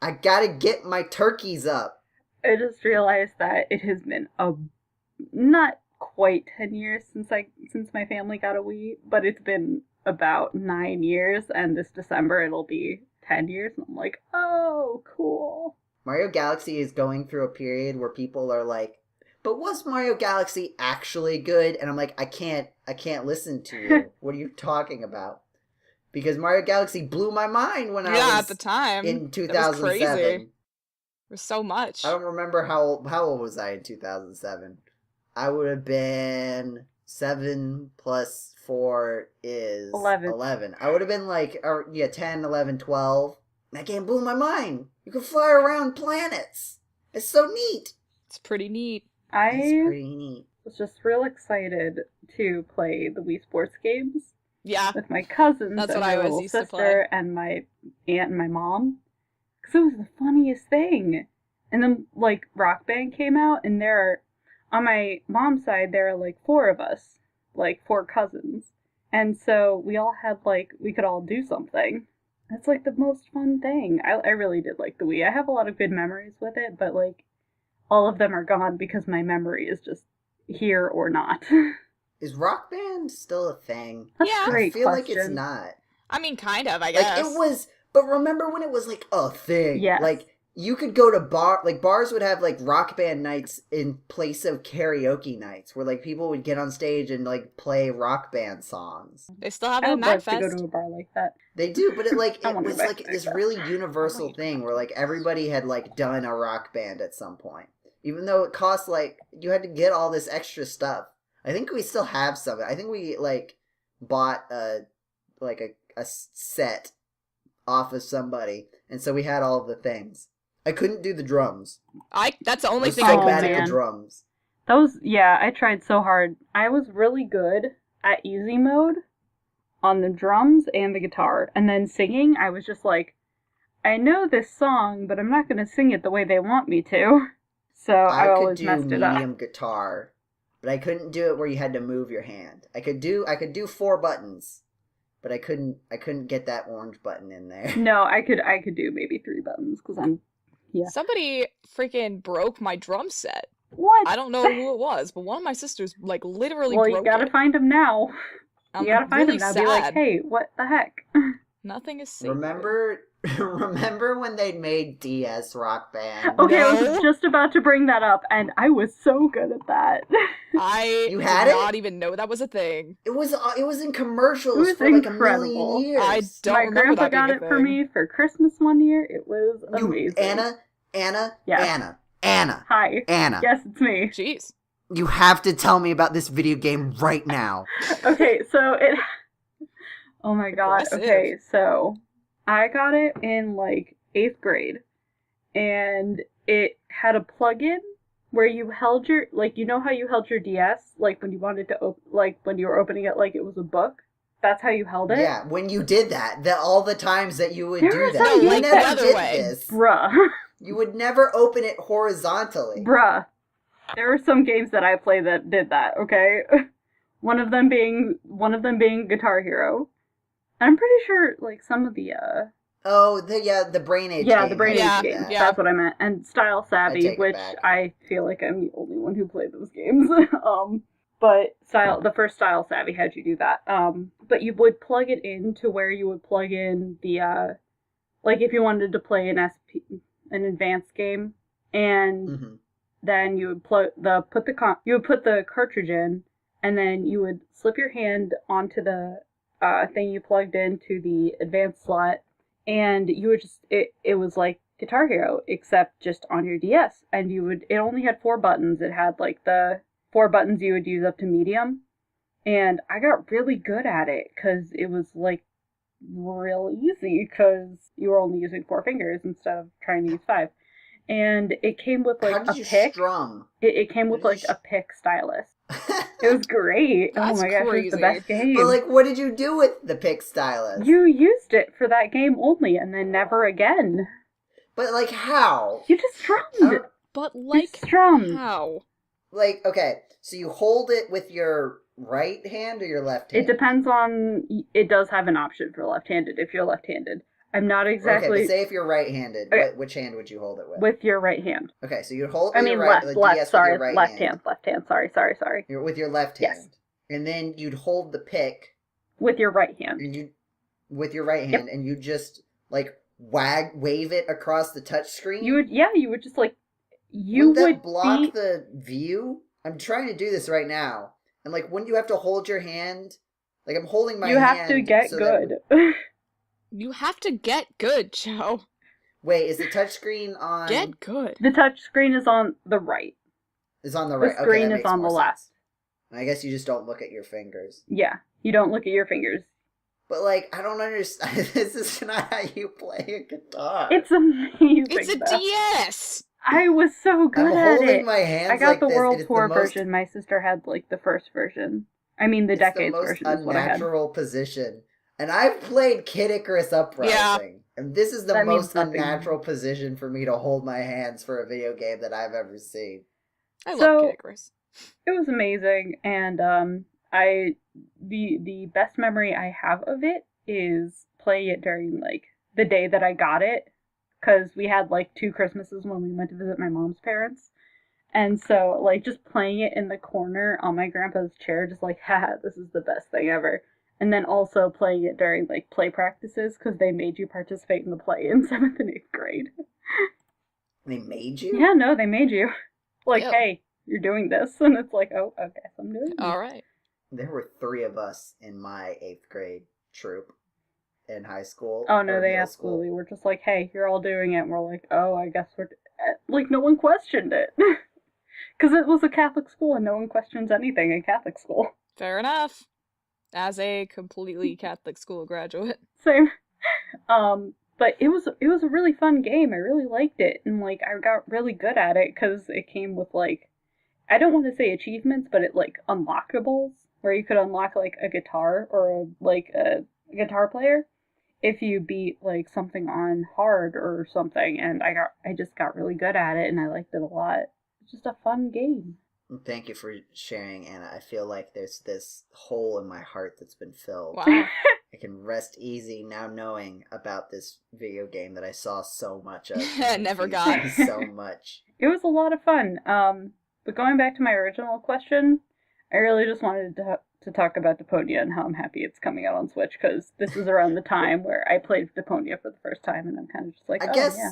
A: I gotta get my turkeys up.
B: I just realized that it has been not quite 10 years since my family got a Wii, but it's been about 9 years, and this December it'll be 10 years, and I'm like, oh, cool.
A: Mario Galaxy is going through a period where people are like, but was Mario Galaxy actually good? And I'm like, I can't listen to you. What are you talking about? Because Mario Galaxy blew my mind when I was
C: at the time
A: in
C: That
A: 2007.
C: was crazy. There's so much.
A: I don't remember how old was I in 2007. I would have been 7 plus 4 is 11. I would have been like 10, 11, 12. That game blew my mind. You can fly around planets. It's so neat.
C: It's pretty neat.
A: It's pretty neat.
B: Was just real excited to play the Wii Sports games.
C: Yeah.
B: With my cousins
C: That's
B: and
C: what
B: my
C: I
B: little
C: used to
B: sister
C: play.
B: and my aunt and my mom. Because it was the funniest thing. And then, like, Rock Band came out, and on my mom's side, there are, like, 4 of us. Like, 4 cousins. And so we all had, like, we could all do something. It's, like, the most fun thing. I really did like the Wii. I have a lot of good memories with it, but, like, all of them are gone because my memory is just here or not.
A: Is Rock Band still a thing?
B: That's
C: Yeah.
B: a great
A: I feel
B: question.
A: like it's not.
C: I mean, kind of, I guess.
A: Like, it was, but remember when it was, like, a thing?
B: Yes.
A: Like, you could go to bars would have, like, Rock Band nights in place of karaoke nights, where, like, people would get on stage and, like, play Rock Band songs.
C: They still have
B: I
C: it at
B: would love
C: Night
B: to go
C: Fest.
B: to a bar like that.
A: They do, but it, like,
B: I
A: it
B: wanna
A: was,
B: go
A: like,
B: back to
A: this
B: that.
A: really universal thing where, like, everybody had, like, done a Rock Band at some point. Even though it cost, like, you had to get all this extra stuff. I think we still have some. I think we, like, bought, a set off of somebody, and so we had all of the things. I couldn't do the drums.
C: That's the
A: I
C: only
A: was
C: thing
A: so
C: I
A: bad
C: could
A: at
C: do.
A: the drums.
B: I tried so hard. I was really good at easy mode on the drums and the guitar. And then singing, I was just like, I know this song, but I'm not going to sing it the way they want me to. So I
A: could
B: always
A: do
B: messed it up.
A: medium guitar, but I couldn't do it where you had to move your hand. I could do 4 buttons, but I couldn't get that orange button in there.
B: No, I could do maybe 3 buttons because yeah.
C: Somebody freaking broke my drum set.
B: What?
C: I don't know who it was, but one of my sisters, like, literally
B: Well,
C: broke
B: you gotta
C: it.
B: find him now.
C: I'm
B: You gotta find
C: really
B: him now.
C: sad.
B: Be like, hey, what the heck?
C: Nothing is sacred.
A: Remember when they made DS Rock Band?
B: Okay, I was
C: No.
B: just about to bring that up, and I was so good at that.
C: I
A: You had
C: did
A: it?
C: not even know that was a thing.
A: It was in commercials
B: It was
A: for like
B: incredible.
A: a million years.
C: I don't
B: My
C: remember
B: grandpa
C: that being
B: got
C: a
B: it for
C: thing.
B: me for Christmas one year. It was amazing.
A: Anna,
B: Yes.
A: Anna.
B: Hi.
A: Anna.
B: Yes, it's me.
C: Jeez.
A: You have to tell me about this video game right now.
B: Okay, so it... Oh my god.
C: Aggressive.
B: Okay, so I got it in, like, 8th grade. And it had a plug-in where you held your... Like, you know how you held your DS? Like, when you wanted to... when you were opening it like it was a book? That's how you held it?
A: Yeah, when you did that, all the times that you would
B: There
A: do
B: was
A: that.
B: some
A: You
B: games
A: never
C: the other
A: did
C: way.
A: this.
B: Bruh.
A: You would never open it horizontally.
B: Bruh. There were some games that I played that did that, okay? One of them being Guitar Hero. I'm pretty sure, like, some of the,
A: Oh, the Brain Age
B: yeah,
A: game.
B: the Brain
C: Yeah,
B: Age games.
C: yeah.
B: That's what I meant. And Style
A: I
B: Savvy,
A: take it
B: which
A: back.
B: I feel like I'm the only one who played those games. But the first Style Savvy had you do that. But you would plug it in to where you would plug in the, like, if you wanted to play an advanced game, and
A: Mm-hmm.
B: then you would put the cartridge in, and then you would slip your hand onto the thing you plugged into the advanced slot, and you would just it was like Guitar Hero except just on your DS, and it only had 4 buttons. It had like the 4 buttons you would use up to medium, and I got really good at it because it was like real easy because you were only using 4 fingers instead of trying to use 5. And it came with, like,
A: How did
B: a
A: you
B: pick.
A: strum?
B: It came with,
A: How did
B: like,
A: you
B: a pick stylus. It was great.
C: That's
B: oh my gosh, it was
C: crazy.
B: the best game.
A: But like, what did you do with the pick stylus?
B: You used it for that game only, and then never again.
A: But like, how?
B: You just strummed.
C: But like,
B: strummed.
C: how?
A: Like, okay, so you hold it with your right hand or your left hand?
B: It depends on. It does have an option for left-handed if you're left-handed. I'm not exactly.
A: Okay, but say if you're right-handed,
B: Okay.
A: which hand would you hold it with?
B: With your right hand.
A: Okay, so you hold it
B: I
A: with
B: mean,
A: your right,
B: left. Sorry,
A: with your right
B: left hand. Left hand. Sorry.
A: You're with your left
B: Yes.
A: hand. And then you'd hold the pick.
B: With your right hand.
A: And you, with your right
B: Yep.
A: hand, and you just, like, wave it across the touch screen?
B: You would just, like,
A: Wouldn't that block the view? I'm trying to do this right now. And, like, wouldn't you have to hold your hand? Like, I'm holding my hand.
B: You have to get
A: so
B: good.
C: You have to get good, Joe.
A: Wait, is the touchscreen on...
C: Get good.
B: The touch screen is on the right.
A: Is on the right.
B: The screen
A: okay, that
B: is
A: makes
B: on
A: more
B: the
A: sense.
B: left.
A: I guess you just don't look at your fingers.
B: Yeah, you don't look at your fingers.
A: But, like, I don't understand. This is not how you play a guitar.
B: It's amazing.
C: It's a
B: though.
C: DS!
B: I was so good
A: I'm
B: at
A: holding
B: it.
A: my hands
B: I got
A: like
B: the
A: this.
B: World
A: It is
B: Tour
A: the most,
B: version. My sister had, like, the first version. I mean, the
A: it's
B: Decades
A: the most
B: version is what I had.
A: unnatural position. And I've played Kid Icarus Uprising. And this is the
B: That means
A: most
B: nothing.
A: unnatural position for me to hold my hands for a video game that I've ever seen.
C: I
B: So-
C: love Kid Icarus.
B: It was amazing, and the best memory I have of it is playing it during, like, the day that I got it, because we had, like, 2 Christmases when we went to visit my mom's parents, and so, like, just playing it in the corner on my grandpa's chair, just like, haha, this is the best thing ever. And then also playing it during, like, play practices, because they made you participate in the play in 7th and 8th grade.
A: They made you?
B: Yeah, no, they made you. Like,
C: Ew.
B: hey, you're doing this, and it's like, oh, okay, so I'm doing it.
C: Alright.
A: There were 3 of us in my 8th grade troop in high school.
B: Oh no,
A: or
B: they
A: middle
B: absolutely were just like, hey, you're all doing it, and we're like, oh, I guess we're... Like, no one questioned it. Because it was a Catholic school, and no one questions anything in Catholic school.
C: Fair enough. As a completely Catholic school graduate.
B: Same. But it was a really fun game. I really liked it, and, like, I got really good at it, because it came with, like, I don't want to say achievements, but it, like, unlockables, where you could unlock, like, a guitar, or, a guitar player, if you beat, like, something on hard or something, and I just got really good at it, and I liked it a lot. It's just a fun game.
A: Thank you for sharing, Anna. I feel like there's this hole in my heart that's been filled.
C: Wow.
A: I can rest easy now knowing about this video game that I saw so much of.
C: Never
A: It
C: got.
A: confused me so much.
B: It was a lot of fun. But going back to my original question, I really just wanted to talk about Deponia and how I'm happy it's coming out on Switch, because this is around the time where I played Deponia for the first time, and I'm kind of just like,
A: I
B: oh,
A: guess
B: yeah.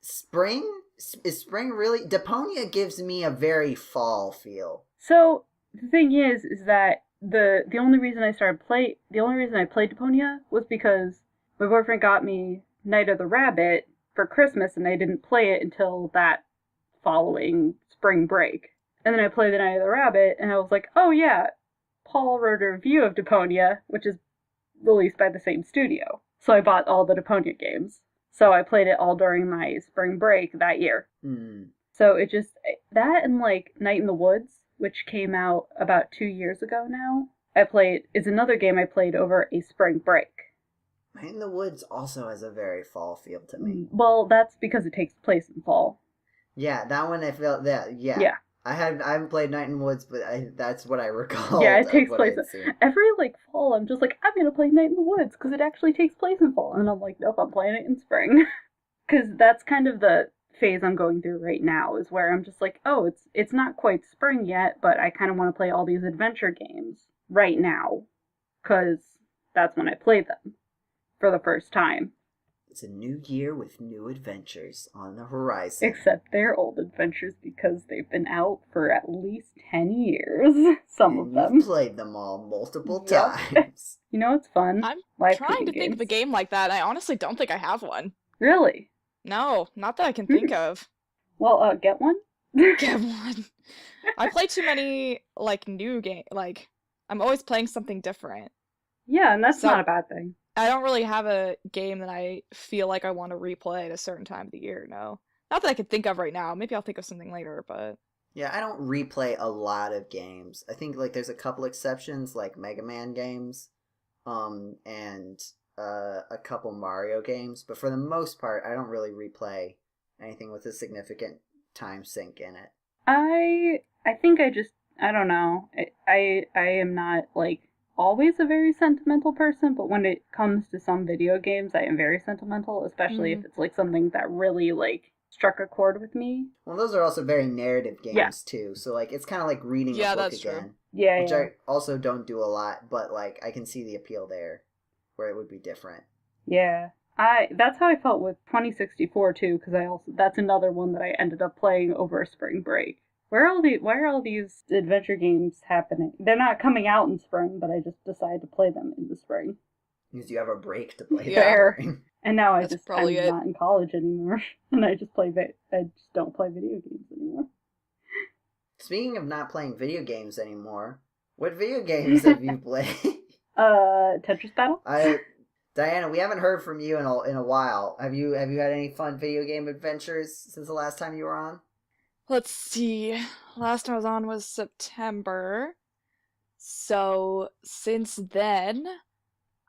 A: spring? Is spring really... Deponia gives me a very fall feel.
B: So the thing is that the only reason I played Deponia was because my boyfriend got me Night of the Rabbit for Christmas, and I didn't play it until that following spring break. And then I played the Night of the Rabbit, and I was like, oh yeah, Paul wrote a review of Deponia, which is released by the same studio. So I bought all the Deponia games. So I played it all during my spring break that year. So it just, that and, like, Night in the Woods, which came out about 2 years ago now, is another game I played over a spring break.
A: Night in the Woods also has a very fall feel to me.
B: Well, that's because it takes place in fall.
A: Yeah, that one I felt that. Yeah.
B: Yeah.
A: I haven't played Night in the Woods, but that's what I recall.
B: Yeah, it takes place.
A: In...
B: Every, like, fall, I'm just like, I'm gonna play Night in the Woods, because it actually takes place in fall. And I'm like, nope, I'm playing it in spring. Because that's kind of the phase I'm going through right now, is where I'm just like, oh, it's not quite spring yet, but I kind of want to play all these adventure games right now, because that's when I play them for the first time.
A: It's a new year with new adventures on the horizon.
B: Except they're old adventures, because they've been out for at least 10 years. Some of them.
A: You've played them all multiple
B: Yep.
A: times.
B: You know, it's fun.
C: I'm
B: Live
C: trying to
B: cooking
C: think of a
B: games.
C: game like that. I honestly don't think I have one.
B: Really?
C: No, not that I can think of.
B: Well, get one?
C: Get one. I play too many, like, new game. Like, I'm always playing something different.
B: Yeah, and that's
C: So-
B: not a bad thing.
C: I don't really have a game that I feel like I want to replay at a certain time of the year, no. Not that I can think of right now. Maybe I'll think of something later, but...
A: Yeah, I don't replay a lot of games. I think like there's a couple exceptions, like Mega Man games, and a couple Mario games. But for the most part, I don't really replay anything with a significant time sink in it.
B: I think I don't know. I am not like always a very sentimental person, but when it comes to some video games, I am very sentimental, especially if it's like something that really like struck a chord with me.
A: Well, those are also very narrative games
B: Yeah.
A: too. So like it's kind of like reading
C: Yeah,
A: a book
C: that's
A: again,
C: true.
B: Yeah,
A: which
B: yeah.
A: I also don't do a lot. But like I can see the appeal there, where it would be different.
B: Yeah. That's how I felt with 2064 too, because that's another one that I ended up playing over spring break. Why are all these adventure games happening? They're not coming out in spring, but I just decided to play them in the spring.
A: Because you have a break to play.
C: Yeah.
B: Fair. And now
C: That's probably
B: I'm
C: it.
B: not in college anymore, and I just don't play video games anymore.
A: Speaking of not playing video games anymore, what video games have you played?
B: Tetris Battle?
A: Diana, we haven't heard from you in a while. Have you had any fun video game adventures since the last time you were on?
C: Let's see. Last time I was on was September. So since then,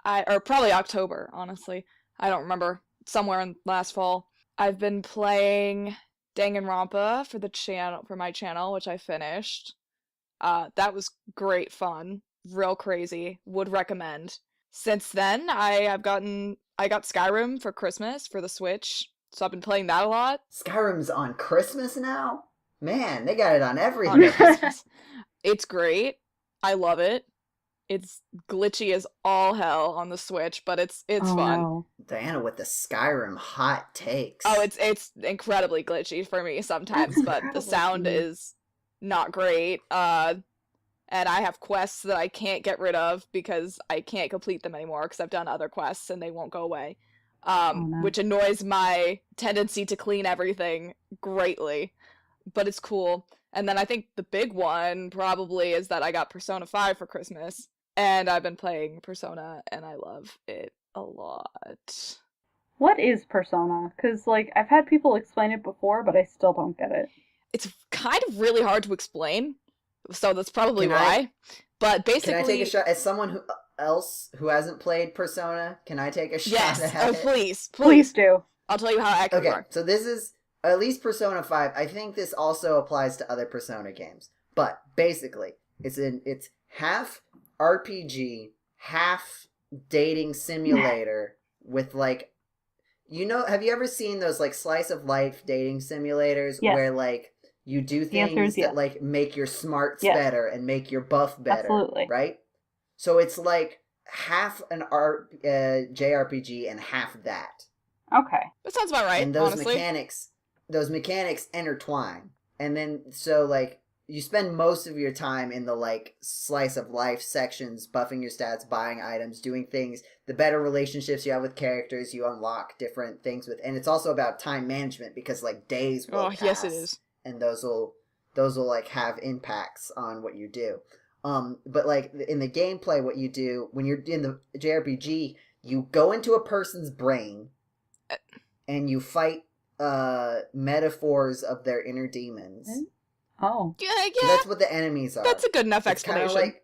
C: or probably October, honestly. I don't remember. Somewhere in last fall. I've been playing Danganronpa for my channel, which I finished. That was great fun. Real crazy. Would recommend. Since then, I got Skyrim for Christmas for the Switch, so I've been playing that a lot.
A: Skyrim's on Christmas now? Man, they got it on
C: On
A: everything.
C: Christmas. It's great. I love it. It's glitchy as all hell on the Switch, but it's fun.
B: No.
A: Diana with the Skyrim hot takes.
C: Oh, it's incredibly glitchy for me sometimes, but the sound is not great. And I have quests that I can't get rid of because I can't complete them anymore because I've done other quests and they won't go away.
B: No.
C: Which annoys my tendency to clean everything greatly. But it's cool. And then I think the big one probably is that I got Persona 5 for Christmas. And I've been playing Persona and I love it a lot.
B: What is Persona? Because, like, I've had people explain it before, but I still don't get it.
C: It's kind of really hard to explain. So that's probably
A: Can
C: why. But basically...
A: Can I take a shot? As someone who hasn't played Persona, can I take a shot
C: Yes,
A: at it?
B: Please do.
C: I'll tell you how accurate you
A: Okay,
C: are.
A: so this is at least Persona 5. I think this also applies to other Persona games. But basically, it's half RPG, half dating simulator with like, have you ever seen those like slice of life dating simulators
B: Yes.
A: where like you do
B: The answer
A: things
B: is yes.
A: that like make your smarts
B: Yes.
A: better and make your buff better,
B: Absolutely.
A: right? So it's like half an JRPG and half that.
B: Okay.
C: That sounds about right,
A: And those
C: honestly.
A: mechanics intertwine. And then so like you spend most of your time in the like slice of life sections, buffing your stats, buying items, doing things. The better relationships you have with characters, you unlock different things with, and it's also about time management because like days will pass,
C: Yes it is.
A: and those will like have impacts on what you do. But like in the gameplay, what you do when you're in the JRPG, you go into a person's brain and you fight metaphors of their inner demons.
B: Oh.
C: Yeah,
A: So that's what the enemies are.
C: that's a good enough
A: It's kind
C: explanation.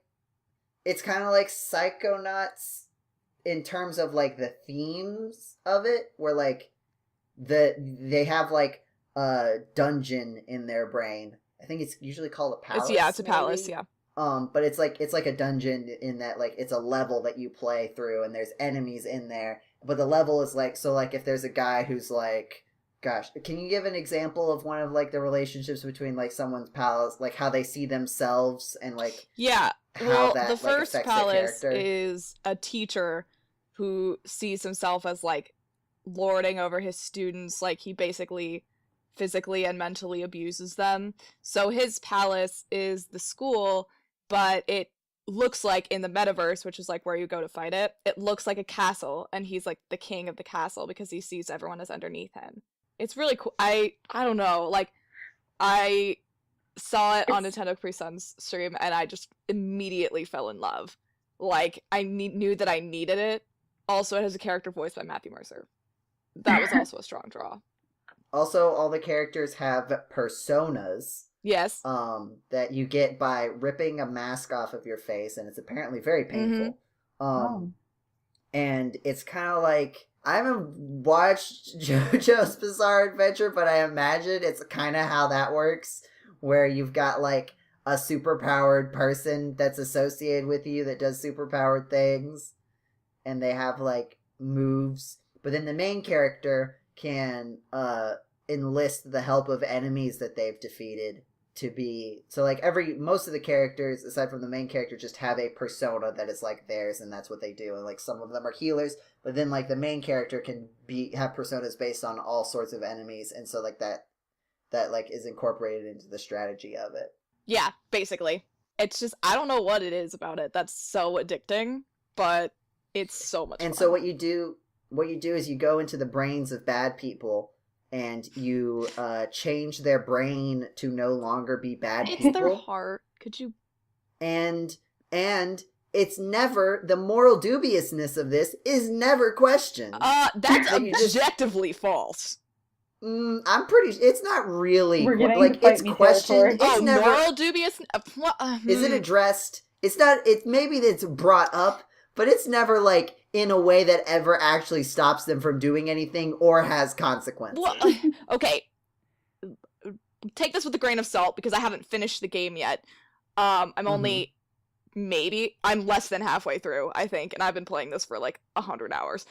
A: it's kind of like Psychonauts in terms of like the themes of it, where like they have like a dungeon in their brain. I think it's usually called a palace.
C: It's a palace,
A: maybe?
C: yeah.
A: But it's like a dungeon in that like it's a level that you play through, and there's enemies in there. But the level is like, so like if there's a guy who's like, gosh, can you give an example of one of like the relationships between like someone's palace, like how they see themselves and like
C: Yeah.
A: how
C: Well,
A: that
C: the
A: like
C: first
A: affects
C: palace
A: their character?
C: is a teacher who sees himself as like lording over his students, like he basically physically and mentally abuses them. So his palace is the school, but it looks like in the metaverse, which is like where you go to fight it, it looks like a castle, and he's like the king of the castle because he sees everyone as underneath him. It's really cool. I don't know, like I saw it on Nintendo Capri Sun's stream and I just immediately fell in love. Like I knew that I needed it. Also, it has a character voiced by Matthew Mercer. That was also a strong draw.
A: Also, all the characters have personas.
C: Yes.
A: That you get by ripping a mask off of your face, and it's apparently very painful. And it's kind of like, I haven't watched JoJo's Bizarre Adventure, but I imagine it's kind of how that works, where you've got like a superpowered person that's associated with you that does superpowered things, and they have like moves, but then the main character can enlist the help of enemies that they've defeated to be, so like most of the characters aside from the main character just have a persona that is like theirs, and that's what they do, and like some of them are healers, but then like the main character can have personas based on all sorts of enemies, and so like that like is incorporated into the strategy of it.
C: Yeah, basically. It's just, I don't know what it is about it that's so addicting, but it's so much fun.
A: And so what you do is you go into the brains of bad people, and you change their brain to no longer be bad people.
C: It's their heart. Could you? And
A: it's never, the moral dubiousness of this is never questioned.
C: That's objectively false.
A: I'm pretty. It's not really
B: like
A: it's questioned.
C: It's
A: never
C: moral dubious.
A: Is it addressed? It's not. It's maybe it's brought up, but it's never like in a way that ever actually stops them from doing anything or has consequences.
C: Well, okay, take this with a grain of salt because I haven't finished the game yet. I'm only I'm less than halfway through, I think, and I've been playing this for like 100 hours.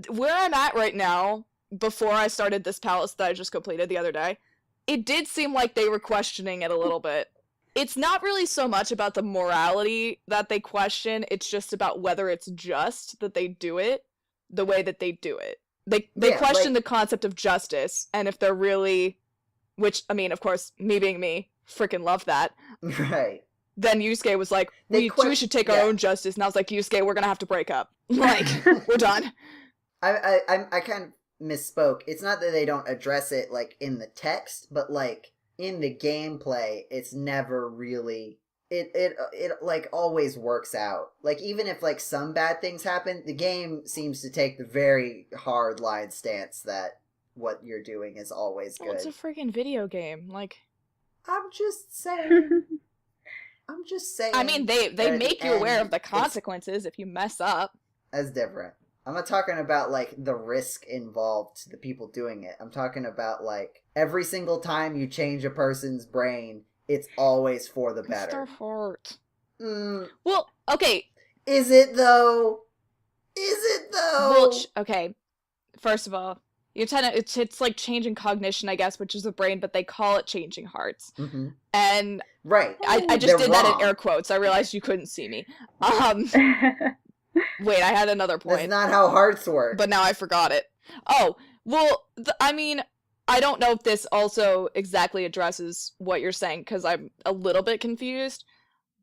C: Where I'm at right now, before I started this palace that I just completed the other day, it did seem like they were questioning it a little bit. It's not really so much about the morality that they question, it's just about whether it's just that they do it the way that they do it. They question the concept of justice, and if they're really, which, I mean, of course, me being me, freaking love that.
A: Right.
C: Then Yusuke was like, we should take our own justice, and I was like, Yusuke, we're gonna have to break up. Like, we're done.
A: I kind of misspoke. It's not that they don't address it, like, in the text, but, like, in the gameplay, it's never really... It like, always works out. Like, even if, like, some bad things happen, the game seems to take the very hard line stance that what you're doing is always good.
C: Well, it's a freaking video game, like...
A: I'm just saying. I
C: mean, they make you aware of the consequences if you mess up.
A: That's different. I'm not talking about, like, the risk involved to the people doing it. I'm talking about, like, every single time you change a person's brain, it's always for the better.
C: It's their heart. Well, okay.
A: Is it, though? Well,
C: okay. First of all, it's like changing cognition, I guess, which is the brain, but they call it changing hearts.
A: Mm-hmm.
C: And
A: right.
C: I just did that in air quotes. I realized you couldn't see me. Wait, I had another point.
A: That's not how hearts work.
C: But now I forgot it. Oh, well, I mean, I don't know if this also exactly addresses what you're saying, because I'm a little bit confused,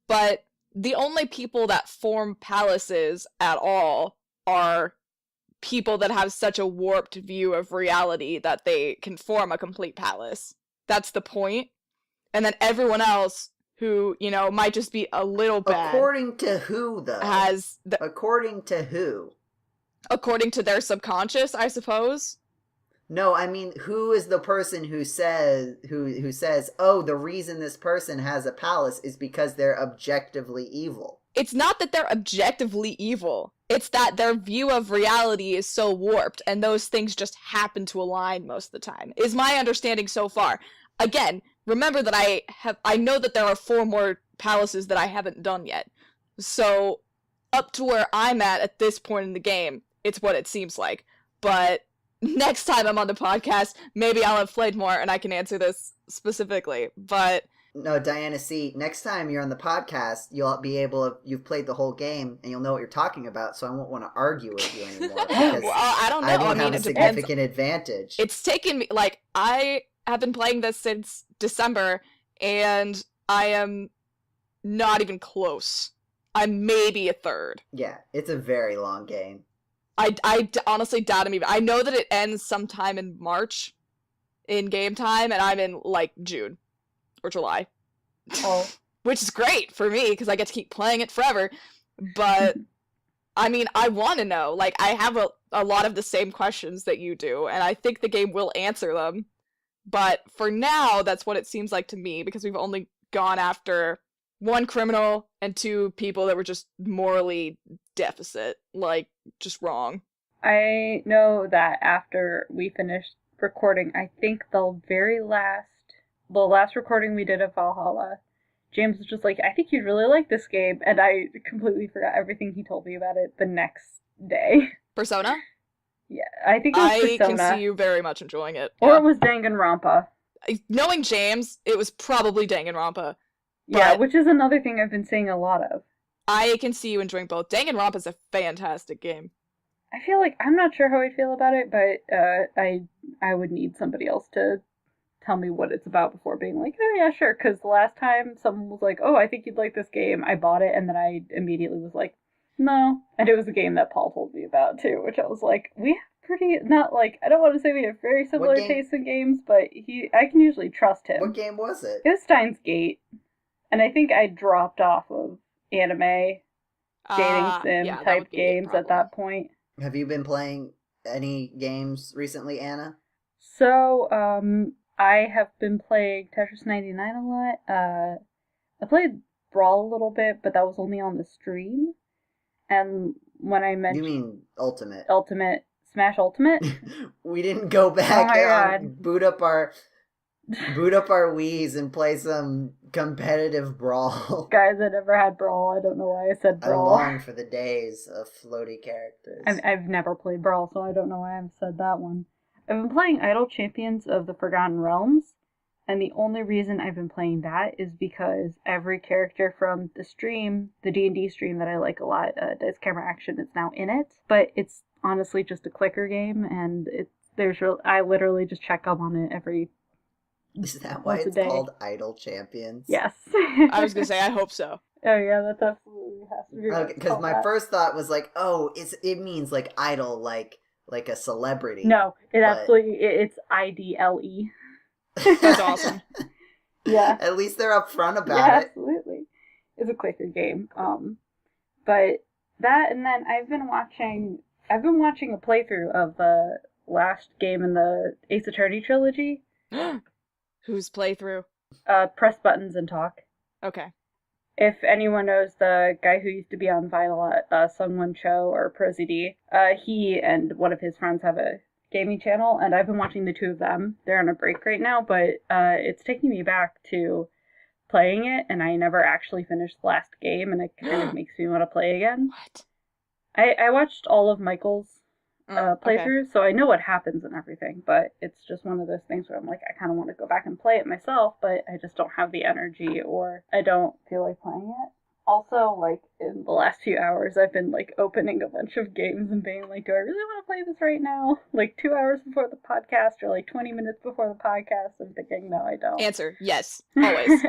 C: but the only people that form palaces at all are people that have such a warped view of reality that they can form a complete palace. That's the point. And then everyone else who, you know, might just be a little bad.
A: According to who, though? According to who?
C: According to their subconscious, I suppose.
A: No, I mean, who is the person who says, who says, oh, the reason this person has a palace is because they're objectively evil?
C: It's not that they're objectively evil. It's that their view of reality is so warped, and those things just happen to align most of the time, is my understanding so far. Again, remember that I know that there are 4 more palaces that I haven't done yet. So, up to where I'm at this point in the game, it's what it seems like. But next time I'm on the podcast, maybe I'll have played more and I can answer this specifically. But
A: no, Diana, see, next time you're on the podcast, you've played the whole game and you'll know what you're talking about, so I won't want to argue with you anymore.
C: Well, I don't know.
A: I won't have a significant advantage.
C: It's taken me, like, I have been playing this since December, and I am not even close. I'm maybe a third.
A: Yeah, it's a very long game.
C: I honestly doubt him even. I know that it ends sometime in March, in game time, and I'm in, like, June. Or July.
B: Oh.
C: Which is great for me, because I get to keep playing it forever. But, I mean, I want to know. Like, I have a lot of the same questions that you do, and I think the game will answer them. But for now, that's what it seems like to me, because we've only gone after 1 criminal and 2 people that were just morally deficit, like, just wrong.
B: I know that after we finished recording, I think the last recording we did of Valhalla, James was just like, I think you'd really like this game, and I completely forgot everything he told me about it the next day.
C: Persona?
B: Yeah, I think it was
C: I
B: Persona.
C: can see you very much enjoying it.
B: Or
C: Yeah.
B: it was Danganronpa.
C: Knowing James, it was probably Danganronpa.
B: Yeah,
C: But
B: which is another thing I've been seeing a lot of.
C: I can see you enjoying both. Danganronpa is a fantastic game.
B: I feel like I'm not sure how I feel about it, but I would need somebody else to tell me what it's about before being like, oh yeah, sure. Because the last time someone was like, oh, I think you'd like this game, I bought it, and then I immediately was like, no. And it was a game that Paul told me about too, which I was like, we have pretty, not like, I don't want to say we have very similar tastes in games, but I can usually trust him.
A: What game was it?
B: It was Steins Gate. And I think I dropped off of anime, dating sim type games at that point.
A: Have you been playing any games recently, Anna?
B: So, I have been playing Tetris 99 a lot. I played Brawl a little bit, but that was only on the stream. And when I mentioned...
A: You mean Ultimate?
B: Ultimate. Smash Ultimate?
A: We didn't go back and boot up our Wiis and play some competitive Brawl.
B: Guys, I never had Brawl. I don't know why I said Brawl.
A: I long for the days of floaty characters.
B: I've never played Brawl, so I don't know why I've said that one. I've been playing Idle Champions of the Forgotten Realms, and the only reason I've been playing that is because every character from the stream, the D&D stream that I like a lot, Dice Camera Action, is now in it. But it's honestly just a clicker game, and I literally just check up on it every
A: Is that why it's called Idle Champions?
B: Yes.
C: I was gonna say, I hope so.
B: Oh yeah, that absolutely has to be.
A: Okay, because my first thought was like, oh, it means like idol, like a celebrity.
B: No, it's IDLE.
C: That's awesome.
B: Yeah.
A: At least they're upfront about it.
B: Absolutely. It's a clicker game. But that, and then I've been watching a playthrough of the last game in the Ace Attorney trilogy.
C: Whose playthrough?
B: Press buttons and talk.
C: Okay.
B: If anyone knows the guy who used to be on Vinyl at Sungwon Cho or ProZD, he and one of his friends have a gaming channel, and I've been watching the 2 of them. They're on a break right now, but it's taking me back to playing it, and I never actually finished the last game, and it kind of makes me want to play again.
C: What?
B: I watched all of Michael's playthrough,
C: okay.
B: So I know what happens and everything, but it's just one of those things where I'm like, I kind of want to go back and play it myself, but I just don't have the energy, or I don't feel like playing it. Also, like, in the last few hours, I've been, like, opening a bunch of games and being like, do I really want to play this right now? Like, 2 hours before the podcast, or, like, 20 minutes before the podcast, I'm thinking, no, I don't.
C: Answer, yes. Always.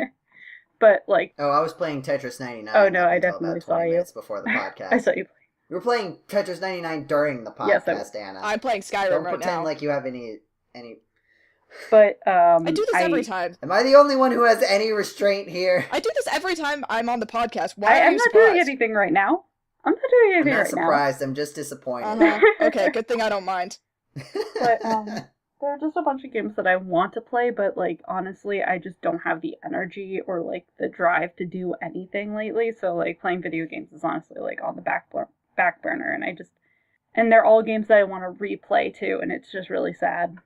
B: But, like...
A: Oh, I was playing Tetris 99.
B: Oh, no, I definitely saw you.
A: Minutes before the podcast.
B: I saw you play.
A: We were playing Tetris 99 during the podcast, yes, Anna.
C: I'm playing Skyrim
A: Don't
C: right now.
A: Don't pretend like you have any...
B: But,
C: I do this every time.
A: Am I the only one who has any restraint here?
C: I do this every time I'm on the podcast. Why are you surprised?
B: I'm not doing anything right now. I'm not doing anything right now.
A: I'm not surprised. I'm just disappointed.
C: Okay, good thing I don't mind.
B: But, there are just a bunch of games that I want to play, but, like, honestly, I just don't have the energy or, like, the drive to do anything lately. So, like, playing video games is honestly, like, on the back burner, and they're all games that I want to replay, too, and it's just really sad.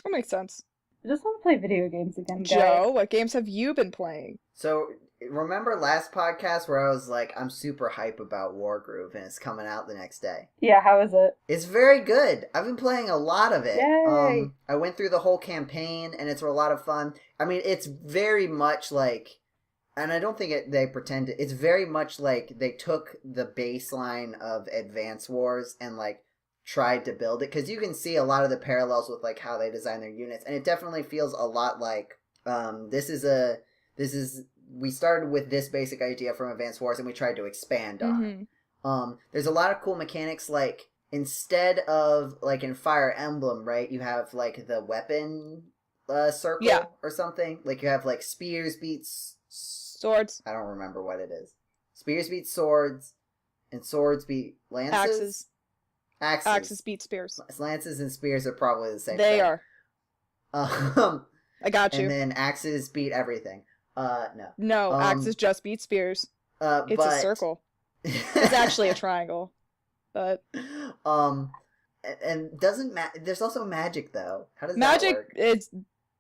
C: That makes sense.
B: I just want to play video games again, guys.
C: Joe, what games have you been playing?
A: So, remember last podcast where I was like, I'm super hype about Wargroove, and it's coming out the next day?
B: Yeah, how is it?
A: It's very good. I've been playing a lot of it.
B: Yay!
A: I went through the whole campaign, and it's a lot of fun. I mean, it's very much like... And I don't think they pretend to... It's very much like they took the baseline of Advance Wars and, like, tried to build it. Because you can see a lot of the parallels with, like, how they design their units. And it definitely feels a lot like... We started with this basic idea from Advance Wars, and we tried to expand on it. There's a lot of cool mechanics, like, instead of, like, in Fire Emblem, right, you have, like, the weapon circle or something. Like, you have, like, spears beats...
C: Swords.
A: I don't remember what it is. Spears beat swords, and swords beat lances? Axes.
C: Axes beat spears.
A: Lances and spears are probably the same
C: They
A: thing.
C: are. I got
A: And
C: you.
A: then axes beat everything. No.
C: No, axes just beat spears. It's
A: but
C: a circle. It's actually a triangle. But
A: and doesn't there's also magic though. How does that
C: magic,
A: work?
C: it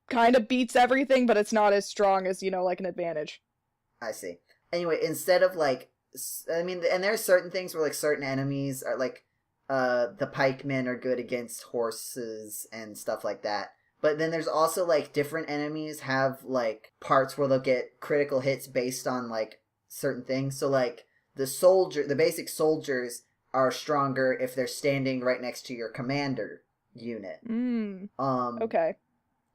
C: kind of beats everything, but it's not as strong as, like an advantage.
A: I see. Anyway, instead of like, I mean, and there are certain things where like certain enemies are like, the pikemen are good against horses and stuff like that. But then there's also like different enemies have like parts where they'll get critical hits based on like certain things. So like the basic soldiers are stronger if they're standing right next to your commander unit.
C: Okay.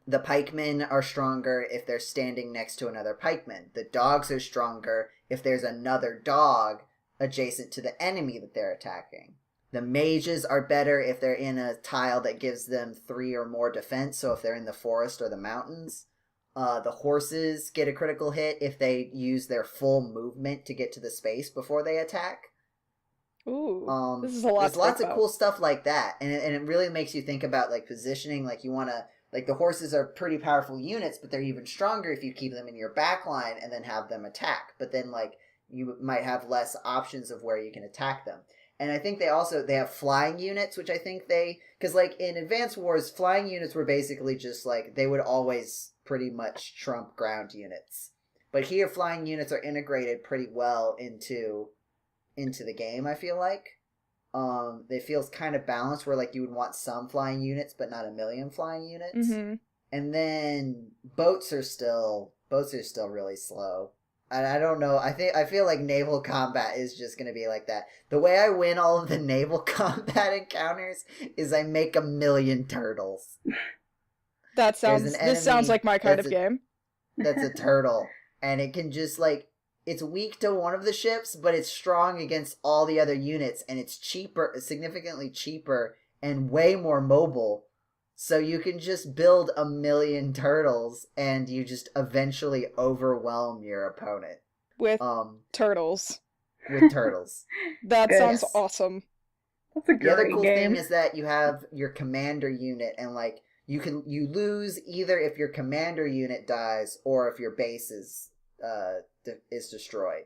A: The pikemen are stronger if they're standing next to another pikeman. The dogs are stronger if there's another dog adjacent to the enemy that they're attacking. The mages are better if they're in a tile that gives them 3 or more defense, so if they're in the forest or the mountains. The horses get a critical hit if they use their full movement to get to the space before they attack.
C: Ooh, this is a lot.
A: There's lots of cool stuff like that, and it really makes you think about like positioning. Like you want to, like the horses are pretty powerful units, but they're even stronger if you keep them in your back line and then have them attack. But then like you might have less options of where you can attack them. And I think they have flying units, which I think because like in Advance Wars, flying units were basically just like they would always pretty much trump ground units. But here, flying units are integrated pretty well into the game, I feel like. It feels kind of balanced where like you would want some flying units but not a million flying units.
C: Mm-hmm.
A: And then boats are still really slow. And I don't know, I feel like naval combat is just going to be like that. The way I win all of the naval combat encounters is I make 1,000,000 turtles.
C: This sounds like my kind of game.
A: That's a turtle. And it can just like, it's weak to one of the ships, but it's strong against all the other units, and it's cheaper, significantly cheaper, and way more mobile. So you can just build 1,000,000 turtles, and you just eventually overwhelm your opponent.
C: With turtles.
A: With turtles.
C: That sounds awesome.
B: That's a great
A: The other cool
B: game.
A: thing is that you have your commander unit, and like you lose either if your commander unit dies or if your base is destroyed.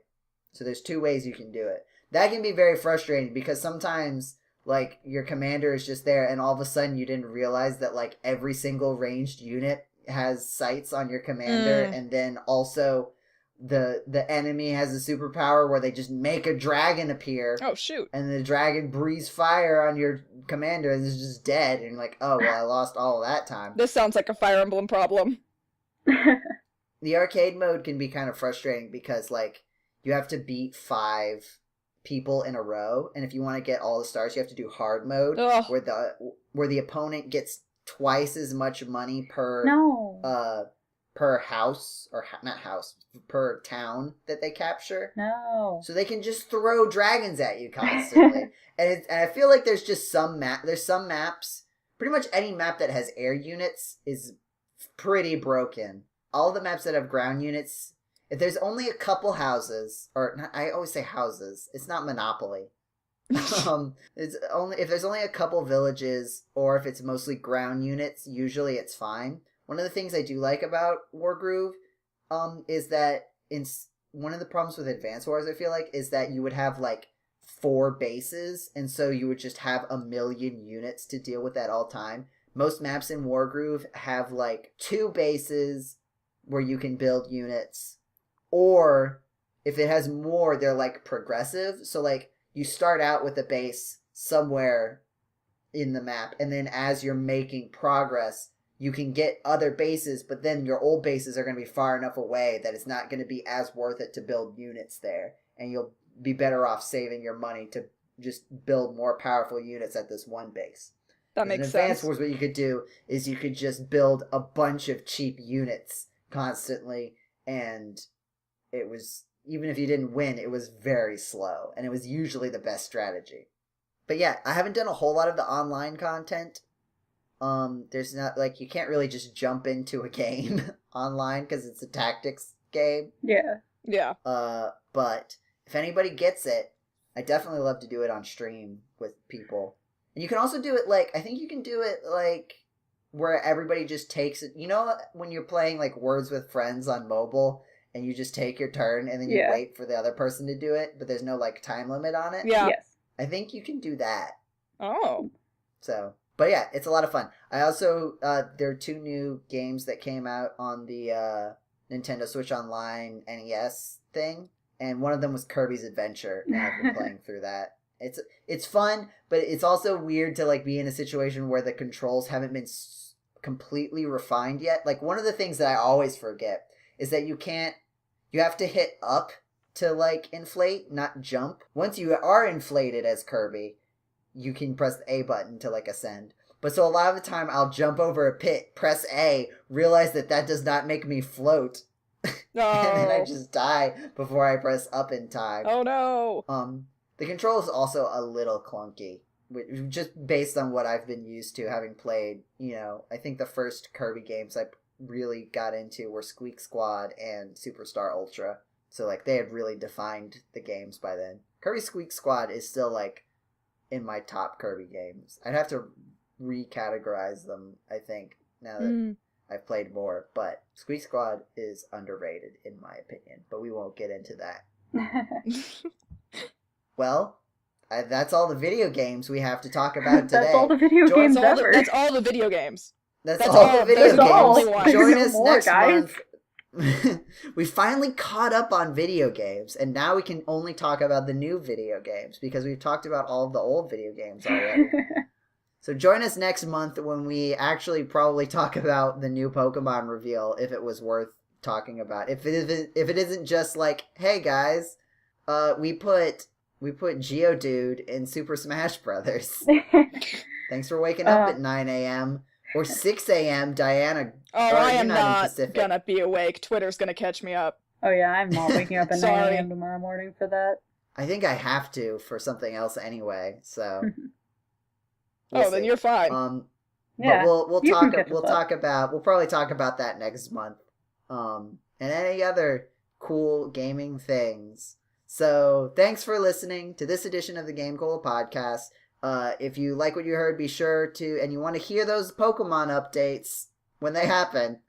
A: So there's 2 ways you can do it. That can be very frustrating because sometimes like your commander is just there and all of a sudden you didn't realize that like every single ranged unit has sights on your commander, and then also the enemy has a superpower where they just make a dragon appear.
C: Oh shoot.
A: And the dragon breathes fire on your commander and is just dead, and you're like, oh well, I lost all of that time.
C: This sounds like a Fire Emblem problem.
A: The arcade mode can be kind of frustrating because like you have to beat 5 people in a row, and if you want to get all the stars, you have to do hard mode, where the opponent gets twice as much money per per house, or not house, per town that they capture.
B: No.
A: So they can just throw dragons at you constantly. and I feel like there's just some maps, pretty much any map that has air units is pretty broken. All the maps that have ground units, if there's only a couple houses, or not, I always say houses, it's not Monopoly. It's only if there's only a couple villages, or if it's mostly ground units, usually it's fine. One of the things I do like about Wargroove, is that one of the problems with Advance Wars, I feel like, is that you would have like 4 bases, and so you would just have 1,000,000 units to deal with at all time. Most maps in Wargroove have like 2 bases where you can build units, or if it has more, they're like progressive. So like you start out with a base somewhere in the map, and then as you're making progress, you can get other bases, but then your old bases are going to be far enough away that it's not going to be as worth it to build units there, and you'll be better off saving your money to just build more powerful units at this one base.
C: That makes sense.
A: In Advance Wars, what you could do is you could just build a bunch of cheap units constantly, and it was, even if you didn't win, it was very slow, and it was usually the best strategy. But yeah, I haven't done a whole lot of the online content. There's not, like, you can't really just jump into a game online because it's a tactics game.
B: Yeah.
A: But if anybody gets it, I definitely love to do it on stream with people. And you can also do it, like, I think you can do it, like, where everybody just takes it. You know when you're playing like Words with Friends on mobile and you just take your turn and then you wait for the other person to do it, but there's no like time limit on it?
C: Yeah.
B: Yes.
A: I think you can do that.
C: Oh.
A: So, but yeah, it's a lot of fun. I also, there are 2 new games that came out on the Nintendo Switch Online NES thing, and one of them was Kirby's Adventure, and I've been playing through that. It's fun, but it's also weird to like be in a situation where the controls haven't been completely refined yet. Like one of the things that I always forget is that you have to hit up to like inflate, not jump. Once you are inflated as Kirby, you can press the A button to like ascend. But so a lot of the time I'll jump over a pit, press A, realize that does not make me float.
C: No.
A: And then I just die before I press up in time.
C: Oh no.
A: The control is also a little clunky, just based on what I've been used to having played. You know, I think the first Kirby games I really got into were Squeak Squad and Superstar Ultra. So like they had really defined the games by then. Kirby Squeak Squad is still like in my top Kirby games. I'd have to recategorize them, I think, now that I've played more. But Squeak Squad is underrated in my opinion, but we won't get into that. Well, that's all the video games we have to talk about today.
B: That's all the video games ever.
C: That's all the video games.
A: That's all the video games. Join us next
B: guys.
A: month. We finally caught up on video games, and now we can only talk about the new video games because we've talked about all of the old video games already. So join us next month when we actually probably talk about the new Pokemon reveal, if it was worth talking about. If it isn't just like, hey guys, we put Geodude in Super Smash Brothers. Thanks for waking up at 9 a.m. or 6 a.m., Diana.
C: Oh, I am
A: not
C: gonna be awake. Twitter's gonna catch me up.
B: Oh yeah, I'm not waking up at 9 a.m. tomorrow morning for that.
A: I think I have to for something else anyway, so...
C: Then you're fine.
B: Yeah,
A: but we'll probably talk about that next month. And any other cool gaming things. So, thanks for listening to this edition of the GameCola podcast. If you like what you heard, be sure to, and you want to hear those Pokemon updates when they happen,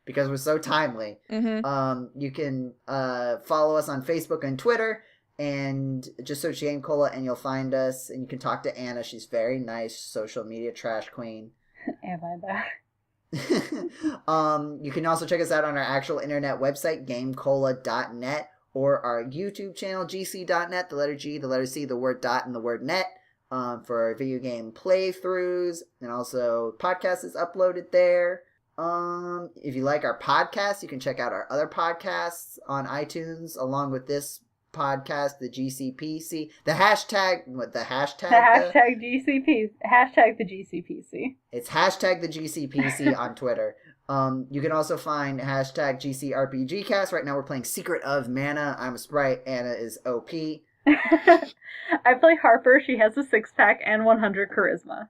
A: because we're so timely, you can follow us on Facebook and Twitter, and just search GameCola and you'll find us, and you can talk to Anna. She's very nice, social media trash queen.
B: Am I that?
A: You can also check us out on our actual internet website, GameCola.net, or our YouTube channel, GCDotNet, the letter G, the letter C, the word dot, and the word net, for our video game playthroughs, and also podcast is uploaded there. If you like our podcast, you can check out our other podcasts on iTunes, along with this podcast, the GCPC, the hashtag
B: GCP, hashtag the GCPC.
A: It's hashtag the GCPC on Twitter. You can also find hashtag GCRPGcast. Right now we're playing Secret of Mana. I'm a Sprite. Anna is OP.
B: I play Harper. She has a 6-pack and 100 charisma.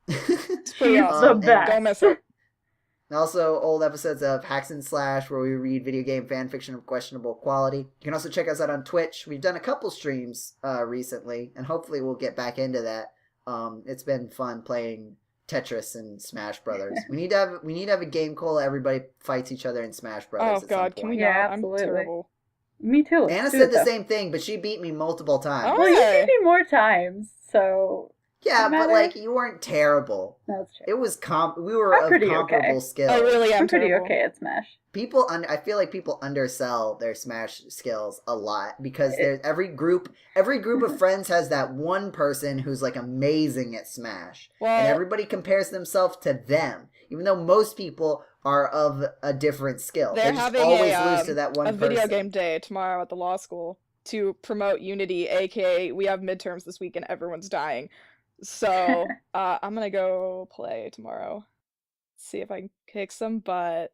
C: She's
B: the best.
C: Don't miss it.
A: And also old episodes of Hacks and Slash, where we read video game fan fiction of questionable quality. You can also check us out on Twitch. We've done a couple streams recently, and hopefully we'll get back into that. It's been fun playing Tetris and Smash Brothers. We need to have a game call. Everybody fights each other in Smash Brothers.
C: Oh God, can we?
B: Yeah,
C: not?
B: absolutely.
C: I'm terrible.
B: Me too.
A: Anna said the same thing, but she beat me multiple times.
C: Oh.
B: Well, you beat me more times, so
A: yeah, but like you weren't terrible.
B: That's true.
A: It was we were of comparable skill.
C: I really am
B: I'm pretty
C: terrible.
B: okay at Smash.
A: I feel like people undersell their Smash skills a lot because there's every group of friends has that one person who's like amazing at Smash,
C: Well,
A: and everybody compares themselves to them, even though most people are of a different skill.
C: They're
A: just
C: having
A: always lose to that one
C: a video
A: person.
C: game day tomorrow at the law school to promote unity, aka we have midterms this week and everyone's dying. So I'm gonna go play tomorrow. See if I can kick some butt.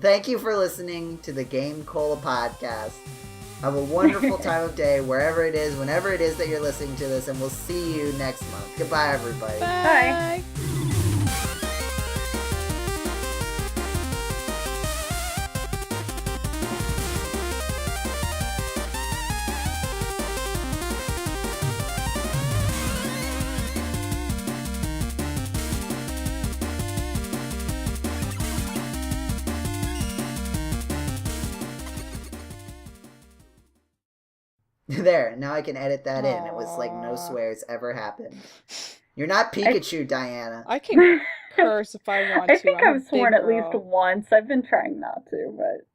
A: Thank you for listening to the Game Cola podcast. Have a wonderful time of day, wherever it is, whenever it is that you're listening to this, and we'll see you next month. Goodbye, everybody.
C: Bye.
A: There, now I can edit that in. It was like no
C: Aw.
A: swears ever happened. You're not Pikachu, Diana.
C: I can curse if I want to.
B: I think
C: I'm a
B: I've sworn
C: big
B: at least
C: girl.
B: once. I've been trying not to, but